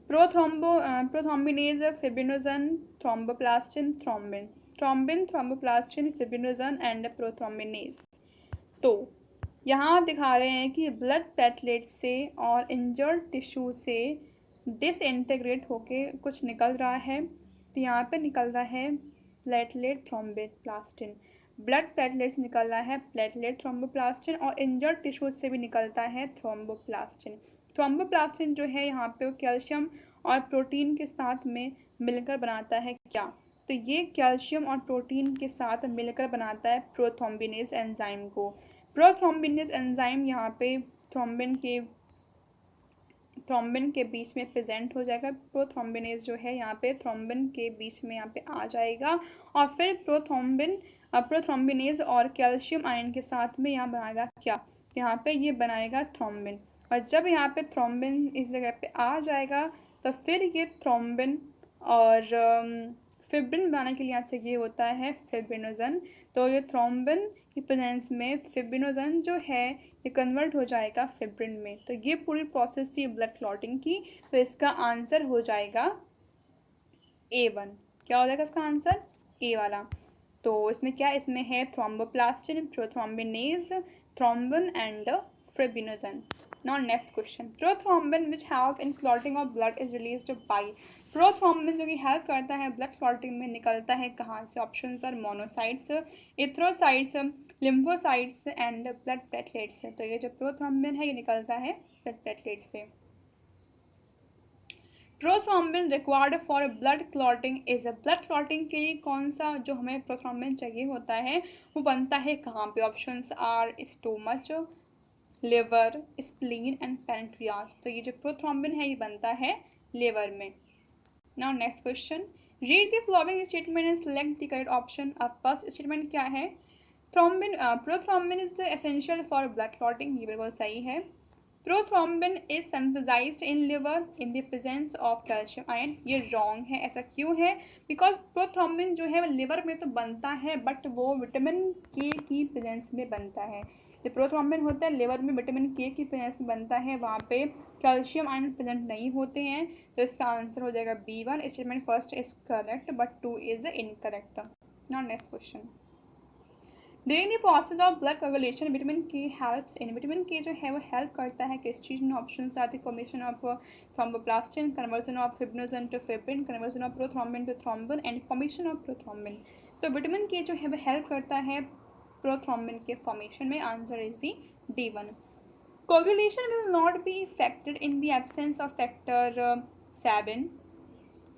prothrombinase, fibrinogen, thromboplastin, thrombin, thromboplastin, fibrinogen and prothrombinase. तो यहाँ दिखा रहे हैं कि ब्लड प्लेटलेट से और इंजर्ड टिश्यू से डिसइंटीग्रेट होके कुछ निकल रहा है। तो यहाँ पे निकल रहा है प्लेटलेट थ्रोम्बोप्लास्टिन, ब्लड प्लेटलेट से निकल रहा है प्लेटलेट थ्रोम्बोप्लास्टिन, और इंजर्ड टिश्यू से भी निकलता है थ्रोम्बोप्लास्टिन। थ्रोम्बोप्लास्टिन जो है यहाँ पे वो कैल्शियम और प्रोटीन के साथ में मिलकर बनाता है क्या? तो ये कैल्शियम और प्रोटीन के साथ मिलकर बनाता है प्रोथ्रोम्बिनेज एंजाइम को। प्रोथ्रोम्बिनेज एंजाइम यहाँ पे थ्रोम्बिन के बीच में प्रेजेंट हो जाएगा। प्रोथ्रोम्बिनेज जो है यहाँ पे थ्रोम्बिन के बीच में यहाँ पे आ जाएगा, और फिर प्रोथ्रोम्बिनेज और कैल्शियम आयन के साथ में यहाँ बनाएगा क्या? यहाँ पे ये बनाएगा थ्रोम्बिन। और जब यहाँ पे थ्रोम्बिन इस जगह पे आ जाएगा तो फिर ये थ्रोम्बिन और फिब्रिन बनाने के लिए यहाँ चाहिए होता है फिब्रिनोजन। तो ये थ्रोम्बिन की प्रेजेंस में फिब्रिनोजन जो है ये कन्वर्ट हो जाएगा फिब्रिन में। तो ये पूरी प्रोसेस थी ब्लड क्लॉटिंग की। तो इसका आंसर हो जाएगा A1। क्या हो जाएगा इसका आंसर? ए वाला। तो इसमें क्या, इसमें है thromboplastin, prothrombinase, thrombin and fibrinogen. Now next question, prothrombin which help in clotting of blood is released by. Prothrombin जो कि हेल्प करता है ब्लड क्लॉटिंग में, निकलता है कहाँ से? Options are monocytes, erythrocytes, lymphocytes and blood platelets. तो ये जो प्रोथ्रोम्बिन है ये निकलता है ब्लड प्लेटलेट से। Prothrombin required for blood clotting is, blood clotting के लिए कौन सा जो हमें प्रोथ्रोम्बिन चाहिए होता है वो बनता है कहाँ पे? Options are stomach, liver, spleen and pancreas. तो ये जो प्रोथ्रोम्बिन है ये बनता है लिवर में। Now next question, read the following statement and select the correct option. अब फर्स्ट स्टेटमेंट क्या है? Prothrombin is essential for blood clotting, ये बिल्कुल सही है। Prothrombin is synthesized in liver in the presence of calcium ion, ये wrong है। ऐसा क्यों है? बिकॉज प्रोथ्रोम्बिन जो है वो लिवर में तो बनता है बट वो विटामिन के की प्रेजेंस में बनता है। जो प्रोथ्रोम्बिन होता है लिवर में विटामिन के की प्रेजेंस में बनता है, वहाँ पे कैल्शियम आयन प्रेजेंट नहीं होते हैं। तो इसका आंसर हो जाएगा B1। Statement first is correct but 2 is incorrect. Now next question, during the process of blood coagulation vitamin के हेल्प्स इन, विटामिन के जो है वो हेल्प करता है किस चीज़ में? Option are the formation of thromboplastin, conversion of fibrinogen to fibrin, conversion of prothrombin to thrombin and formation of prothrombin. तो विटामिन के जो है वो हेल्प करता है प्रोथ्रोम्बिन के फॉर्मेशन में। Answer is the D1। Coagulation will not be affected in the absence of factor 7,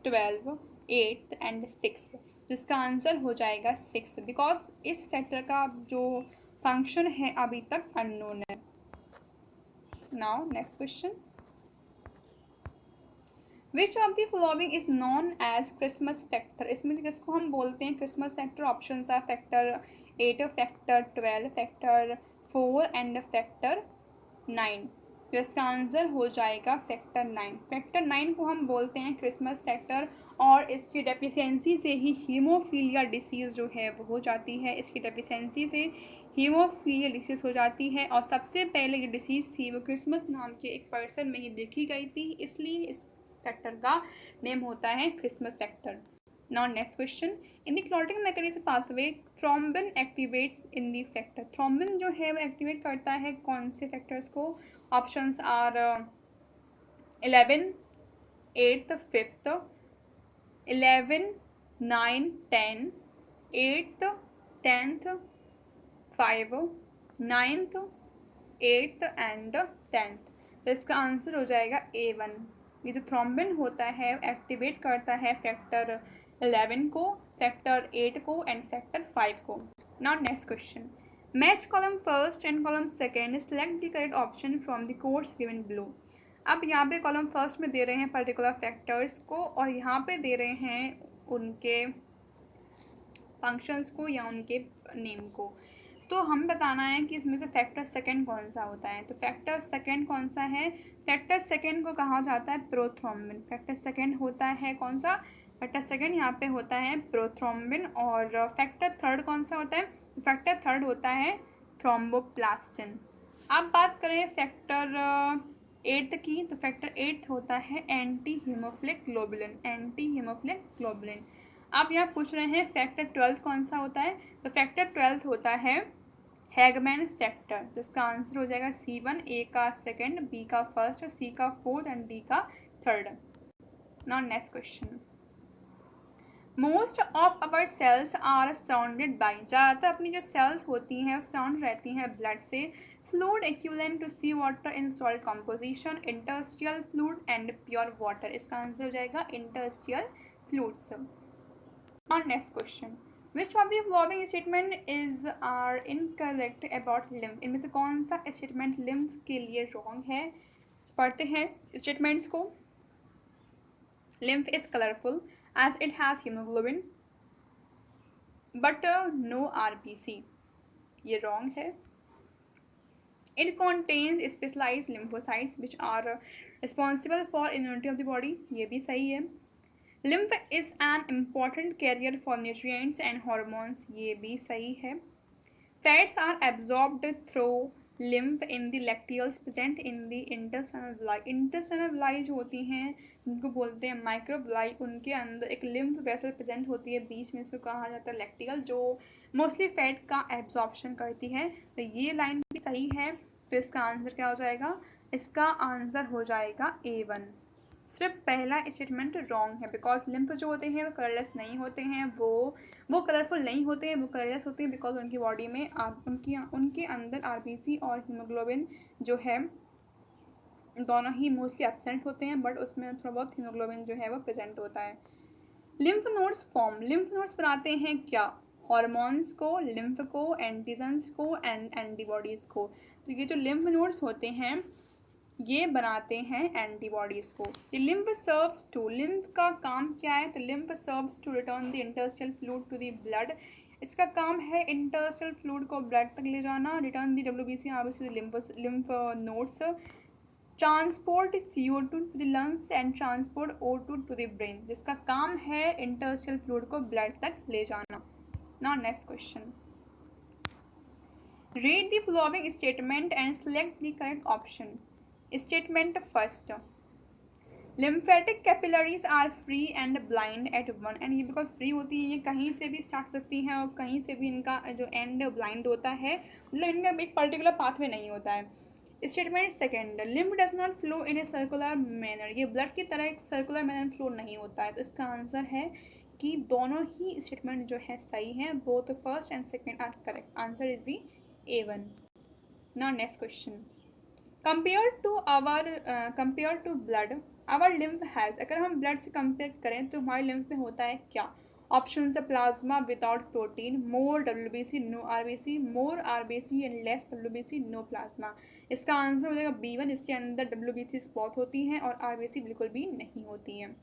12, 8 and 6। जिसका answer हो जाएगा 6, बिकॉज इस फैक्टर का जो फंक्शन है अभी तक अननोन है। Now next question, which of the following is known as Christmas factor. इसमें किसको हम बोलते हैं Christmas factor? Option are factor 8, factor 12, factor 4 and factor 9। तो इसका आंसर हो जाएगा फैक्टर 9। फैक्टर 9 को हम बोलते हैं क्रिसमस फैक्टर, और इसकी डेफिशिएंसी से ही हीमोफीलिया डिसीज़ जो है वो हो जाती है। इसकी डेफिशिएंसी से हीमोफीलिया डिसीज़ हो जाती है, और सबसे पहले ये डिसीज़ थी वो क्रिसमस नाम के एक पर्सन में ही देखी गई थी, इसलिए इस फैक्टर का नेम होता है Christmas factor. Now next question, in the clotting mechanism pathway thrombin activates in the factor. Thrombin जो है वो एक्टिवेट करता है कौन से फैक्टर्स को? Options are 11, 8, 5, 11, 9, 10, 8, 10, 5, 9, 8 and 10। तो इसका आंसर हो जाएगा A1। ये जो थ्रोम्बिन होता है एक्टिवेट करता है फैक्टर 11 को, फैक्टर 8 को एंड फैक्टर 5 को। Now next question, match column first and column second, select the correct option from the codes given below. अब यहाँ पे कॉलम फर्स्ट में दे रहे हैं पर्टिकुलर फैक्टर्स को और यहाँ पे दे रहे हैं उनके फंक्शंस को या उनके नेम को। तो हमें बताना है कि इसमें से फैक्टर सेकंड कौन सा होता है। तो फैक्टर सेकंड कौन सा है? फैक्टर सेकंड को कहा जाता है प्रोथ्रोम्बिन। फैक्टर सेकंड होता है कौन सा? फैक्टर सेकंड यहाँ पे होता है प्रोथ्रोम्बिन। और फैक्टर थर्ड कौन सा होता है? फैक्टर थर्ड होता है थ्रोम्बोप्लास्टिन। अब बात करें फैक्टर एट्थ की, तो फैक्टर एट्थ होता है anti haemophilic globulin. Anti haemophilic globulin. अब यहाँ पूछ रहे हैं फैक्टर ट्वेल्थ कौन सा होता है? तो फैक्टर ट्वेल्थ होता है हैगमैन फैक्टर। तो इसका आंसर हो जाएगा C1, ए का सेकंड, बी का फर्स्ट, सी का फोर्थ एंड डी का third. Now next question. Most of our cells are surrounded by, ज़्यादातर अपनी जो सेल्स होती हैं वो सराउंड रहती हैं ब्लड से। Fluid equivalent to sea water in salt composition, interstitial fluid and pure water. इसका आंसर हो जाएगा इंटरस्टिशियल फ्लूइड्स। और next question, which of the following statement is are incorrect about lymph. इनमें से कौन सा स्टेटमेंट लिम्फ के लिए रॉन्ग है? पढ़ते हैं स्टेटमेंट्स को। Lymph is colourful as it has hemoglobin but no RBC, ये wrong है। It contains specialized lymphocytes which are responsible for immunity of the body, ये भी सही है। Lymph is an important carrier for nutrients and hormones, ये भी सही है। Fats are absorbed through lymph in the lacteals present in the intestinal villi। intestinal villi जो होती हैं उनको बोलते हैं माइक्रोविलाई, उनके अंदर एक लिम्फ वेसल प्रेजेंट होती है बीच में, इसको कहा जाता है लैक्टिकल, जो मोस्टली फैट का एब्जॉर्प्शन करती है। तो ये लाइन भी सही है। तो इसका आंसर क्या हो जाएगा? इसका आंसर हो जाएगा A1। सिर्फ पहला स्टेटमेंट रॉन्ग है बिकॉज लिम्फ जो होते हैं वो कलरलेस नहीं होते हैं, वो कलरफुल नहीं होते हैं, वो कलरलेस होते हैं बिकॉज उनकी बॉडी में उनके अंदर RBC और हीमोग्लोबिन जो है दोनों ही मोस्टली एब्सेंट होते हैं, बट उसमें थोड़ा बहुत हीमोग्लोबिन जो है वो प्रेजेंट होता है। Lymph nodes form, lymph nodes बनाते हैं क्या? हॉर्मोन्स को, लिम्फ को, एंटीजन्स को एंड एंटीबॉडीज़ को। तो ये जो लिम्फ नोड्स होते हैं ये बनाते हैं एंटीबॉडीज़ को। लिम्फ सर्व्स टू, लिम्फ का काम क्या है? तो lymph serves to return the interstitial fluid to the blood. इसका काम है इंटरस्टिशियल फ्लूइड को ब्लड तक ले जाना। Return the WBC RBC lymph nodes transport CO2 to the lungs and transport O2 to the brain, जिसका काम है इंटरस्टिशियल फ्लूइड को ब्लड तक ले जाना। Now next question, read the following statement and select the correct option. Statement first, lymphatic capillaries are free and blind at one end. ये because free होती है, ये कहीं से भी स्टार्ट सकती हैं और कहीं से भी इनका जो एंड ब्लाइंड होता है, मतलब इनका एक पर्टिकुलर पाथवे नहीं होता है। Statement second, lymph does not flow in a circular manner, ये ब्लड की तरह एक सर्कुलर मैनर फ्लो नहीं होता है। तो इसका आंसर है कि दोनों ही स्टेटमेंट जो है सही हैं, both first and second are correct. Answer is the A1। Now next question, compare to blood our lymph has, अगर हम ब्लड से कंपेयर करें तो हमारे लिम्फ में होता है क्या? ऑप्शन है plasma without protein, more WBC no RBC, more RBC and less WBC no plasma. इसका आंसर हो जाएगा B1, इसके अंदर WBC बहुत होती हैं और RBC बिल्कुल भी नहीं होती हैं।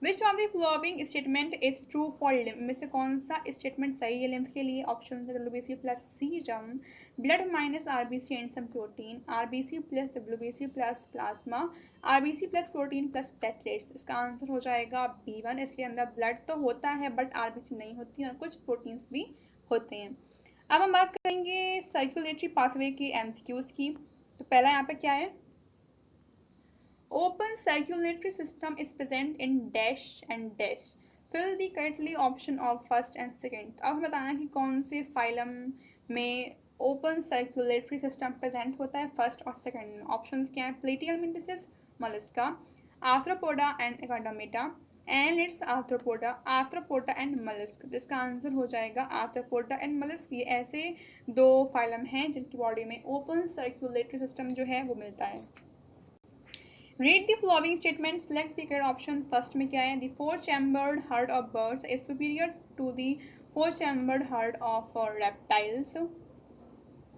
विच of the following statement is true for lymph, में से कौन सा स्टेटमेंट सही है लिम्फ के लिए? ऑप्शन है WBC plus serum, blood minus RBC and some protein, RBC plus WBC plus plasma, RBC plus protein plus platelets. इसका आंसर हो जाएगा B1, इसके अंदर ब्लड तो होता है बट RBC नहीं होती है और कुछ प्रोटीन्स भी होते हैं। अब हम बात करेंगे सर्कुलेटरी पाथवे के MCQs की। तो पहला यहाँ पे क्या है? Open circulatory system is present in dash and dash. Fill the correctly option of first and second. अब हमें बताना है कि कौन से फाइलम में ओपन सर्कुलेटरी सिस्टम प्रेजेंट होता है फर्स्ट और सेकंड में। ऑप्शंस क्या हैं? Platyhelminthes, mollusca, arthropoda and echinodermata, annelids, arthropoda and mollusc. जिसका आंसर हो जाएगा आर्थ्रोपोडा एंड मलस्क। ये ऐसे दो फाइलम हैं जिनकी बॉडी में ओपन सर्कुलेटरी सिस्टम जो है वो मिलता है। Read the following statement, select the correct option. First में क्या है? The four chambered heart of birds is superior to the four chambered heart of reptiles.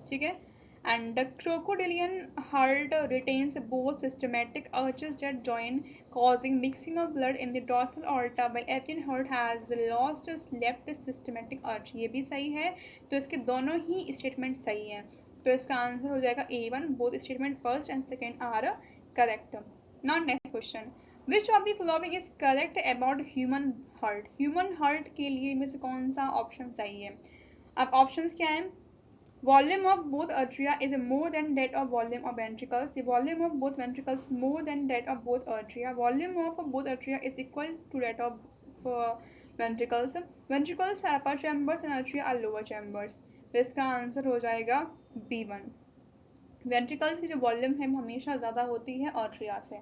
ठीक है। And the crocodilian heart retains both systematic arches that join, causing mixing of blood in the dorsal aorta, while avian heart has lost left systematic arch. ये भी सही है, तो इसके दोनों ही statement सही हैं। तो इसका आंसर हो जाएगा A1। Both statement first and second are correct. Now next question, which of the following is correct about human heart? Human heart के लिए में से कौन सा ऑप्शन सही है? अब ऑप्शंस क्या हैं? Volume of both atria is more than that of volume of ventricles. The volume of both ventricles more than that of both atria. Volume of both atria is equal to that of ventricles. Ventricles are upper chambers and atria are lower chambers. तो इसका answer हो जाएगा B1। Ventricles की जो volume है वो हमेशा ज़्यादा होती है आर्ट्रिया से।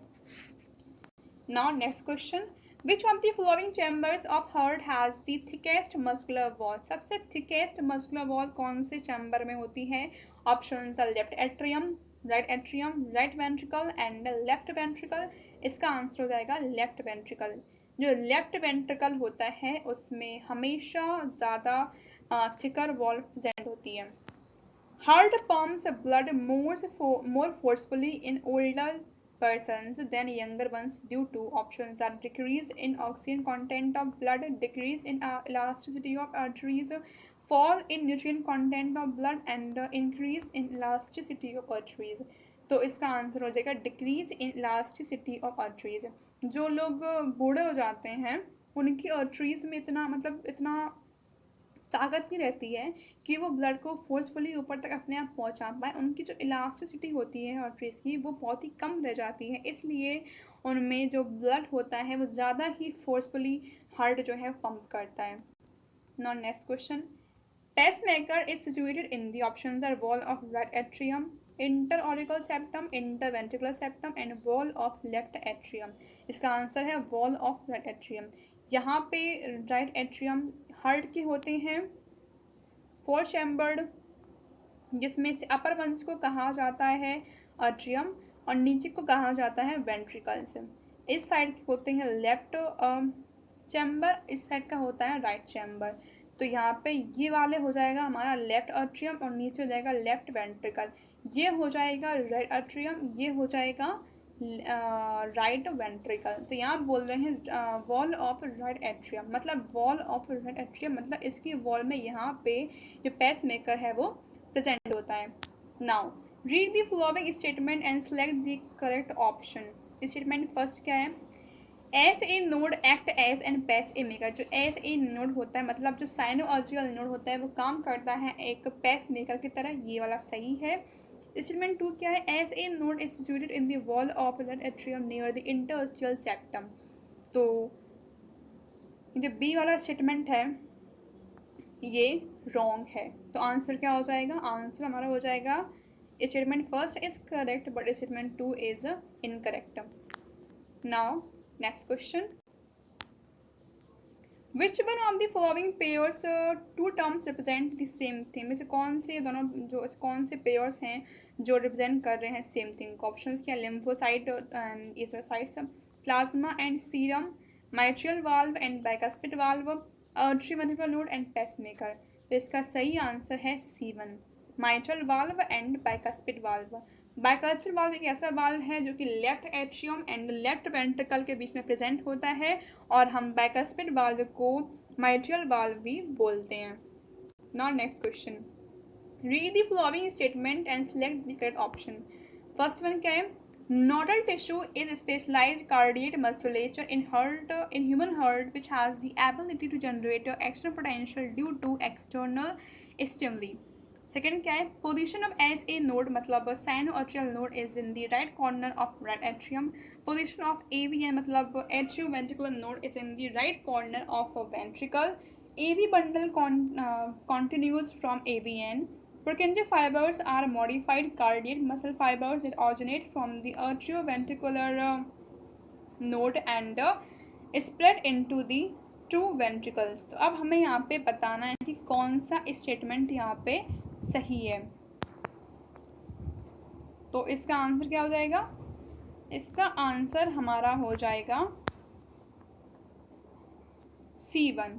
Now next question, which of the following chambers of heart has the thickest muscular wall? सबसे थिकेस्ट मस्कुलर वॉल कौन से चैम्बर में होती है? Option are left atrium, right ventricle and left ventricle. इसका आंसर हो जाएगा लेफ्ट वेंट्रिकल। जो लेफ्ट वेंट्रिकल होता है उसमें हमेशा ज़्यादा थिकर वॉल प्रेजेंट होती है। Heart pumps blood more forcefully in older persons than younger ones due to options are decrease in oxygen content of blood, decrease in elasticity of arteries, fall in nutrient content of blood and increase in elasticity of arteries। तो इसका answer हो जाएगा decrease in elasticity of arteries. जो लोग बूढ़े हो जाते हैं उनकी आर्टरीज में इतना ताकत नहीं रहती है कि वो ब्लड को फोर्सफुली ऊपर तक अपने आप पहुंचा पाए। उनकी जो इलास्टिसिटी होती है आर्टरीज की वो बहुत ही कम रह जाती है, इसलिए उनमें जो ब्लड होता है वो ज़्यादा ही फोर्सफुली हार्ट जो है पंप करता है। Now next question, pacemaker is situated in the options are wall of right atrium, interauricular septum, interventricular septum and wall of left atrium. इसका आंसर है वॉल ऑफ राइट एट्रियम। यहाँ पे right atrium heart के होते हैं 4 chambered, जिसमें से अपर वंश को कहा जाता है एट्रियम और नीचे को कहा जाता है वेंट्रिकल्स। इस साइड के होते हैं लेफ्ट चैम्बर, इस साइड का होता है राइट चैम्बर। तो यहाँ पे ये वाले हो जाएगा हमारा लेफ्ट एट्रियम और नीचे हो जाएगा लेफ्ट वेंट्रिकल। ये हो जाएगा राइट एट्रियम, ये हो जाएगा राइट वेंट्रिकल। तो यहाँ बोल रहे हैं वॉल ऑफ राइट एट्रियम, मतलब वॉल ऑफ राइट एट्रियम मतलब इसकी वॉल में यहाँ पे जो पेस मेकर है वो प्रेजेंट होता है। Now read the following statement and select the correct option. Statement first क्या है? S A node act as an pace a maker. जो एस ए नोड होता है मतलब जो साइनोआर्टिकल नोड होता है वो काम करता है एक पेस मेकर की तरह, ये वाला सही है। स्टेटमेंट 2 क्या है? S A node is situated in the wall of right atrium near the interstitial septum. तो जो बी वाला स्टेटमेंट है ये रॉन्ग है, तो आंसर क्या हो जाएगा? आंसर हमारा हो जाएगा statement first is correct but statement 2 is incorrect. Now next question, which one of the following pairs to terms represent the same thing? में से कौन से दोनों जो कौन से पेयर्स हैं जो रिप्रेजेंट कर रहे हैं सेम थिंग? ऑप्शंस क्या? Lymphocyte and erythrocytes, plasma and serum, mitral valve and bicuspid valve, atrio ventricular node and pacemaker. तो इसका सही आंसर है C1, mitral valve and bicuspid valve. Bicuspid valve एक ऐसा वाल्व है जो कि left atrium and left ventricle के बीच में प्रेजेंट होता है और हम बाइकास्पिड वाल्व को माइट्रियल वाल्व भी बोलते हैं। Now next question, read the following statement and select the correct option. First one क्या है? Nodal tissue is specialized cardiac musculature in human heart which has the ability to generate external potential due to external stimuli. Second क्या है? Position of S A node मतलब sinoatrial node is in the right corner of right atrium. Position of A V N मतलब atrio ventricular node is in the right corner of ventricle. A V bundle continues from AVN. Purkinje fibers are modified cardiac muscle fibers that originate from the atrioventricular node and spread into the two ventricles। तो अब हमें यहाँ पे बताना है कि कौन सा स्टेटमेंट यहाँ पे सही है। तो इसका आंसर क्या हो जाएगा? इसका आंसर हमारा हो जाएगा C1।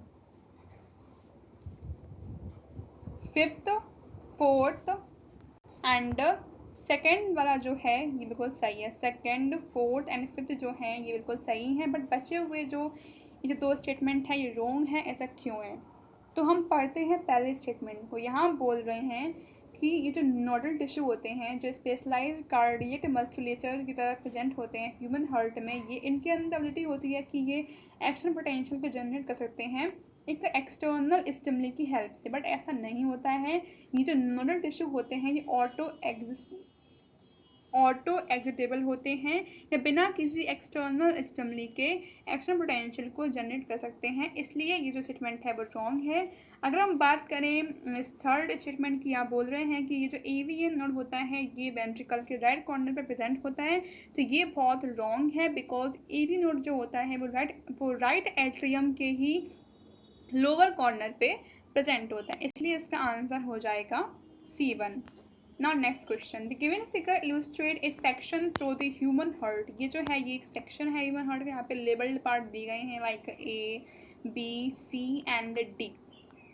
Fifth, fourth and second वाला जो है ये बिल्कुल सही है, सेकेंड, फोर्थ एंड फिफ्थ जो है ये बिल्कुल सही हैं, बट बचे हुए जो ये जो 2 स्टेटमेंट है ये रॉन्ग है। ऐसा क्यों है? तो हम पढ़ते हैं पहले स्टेटमेंट को। यहाँ बोल रहे हैं कि ये जो नोडल टिश्यू होते हैं जो स्पेशलाइज्ड कार्डियक मस्कुलेचर की तरह प्रेजेंट होते हैं ह्यूमन हार्ट में, ये इनके अंदर एबिलिटी होती है कि ये एक्शन पोटेंशियल को जनरेट कर सकते हैं एक एक्सटर्नल स्टिमुली की हेल्प से। बट ऐसा नहीं होता है। ये जो नोडल टिश्यू होते हैं ये ऑटो एग्जिटेबल होते हैं या बिना किसी एक्सटर्नल स्टिमुली के एक्शन पोटेंशियल को जनरेट कर सकते हैं। इसलिए ये जो स्टेटमेंट है वो रॉन्ग है। अगर हम बात करें इस थर्ड स्टेटमेंट की, आप बोल रहे हैं कि ये जो एवीएन नोड होता है ये वेंट्रिकल के राइट कॉर्नर पे प्रेजेंट होता है, तो ये बहुत रॉन्ग है। बिकॉज एवी नोड जो होता है वो राइट एट्रियम के ही लोअर कॉर्नर पे प्रेजेंट होता है, इसलिए इसका आंसर हो जाएगा C1। Now next question, the given figure illustrate A section through the human heart. ये जो है ये एक सेक्शन है ह्यूमन हार्ट के, यहाँ पे लेबल्ड पार्ट दिए गए हैं like A, B, C and D।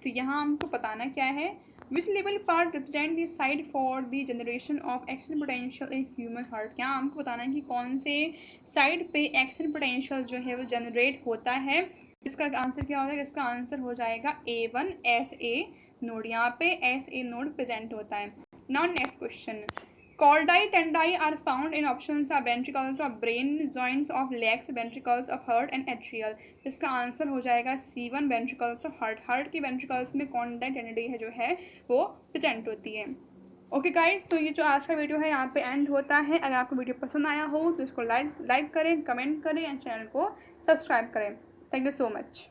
तो यहाँ हमको बताना क्या है, which label part represent the side for the generation of action potential in human heart. यहाँ हमको बताना है कि कौन से साइड पे एक्शन पोटेंशियल जो है वो जनरेट होता है। इसका आंसर क्या हो जाएगा? इसका आंसर हो जाएगा A1 SA नोड। यहाँ पे SA नोड प्रेजेंट होता है। Now next question, Chordae tendai are found in options of ventricles of brain, joints of legs, ventricles of heart and atrial। इसका आंसर हो जाएगा C1 ventricles of heart। Heart के ventricles में Chordae tendai है जो है वो प्रेजेंट होती है। ओके गाइस, तो ये जो आज का वीडियो है यहाँ पे एंड होता है। अगर आपको वीडियो पसंद आया हो तो इसको लाइक करें, कमेंट करें एंड चैनल को सब्सक्राइब करें। Thank you so much.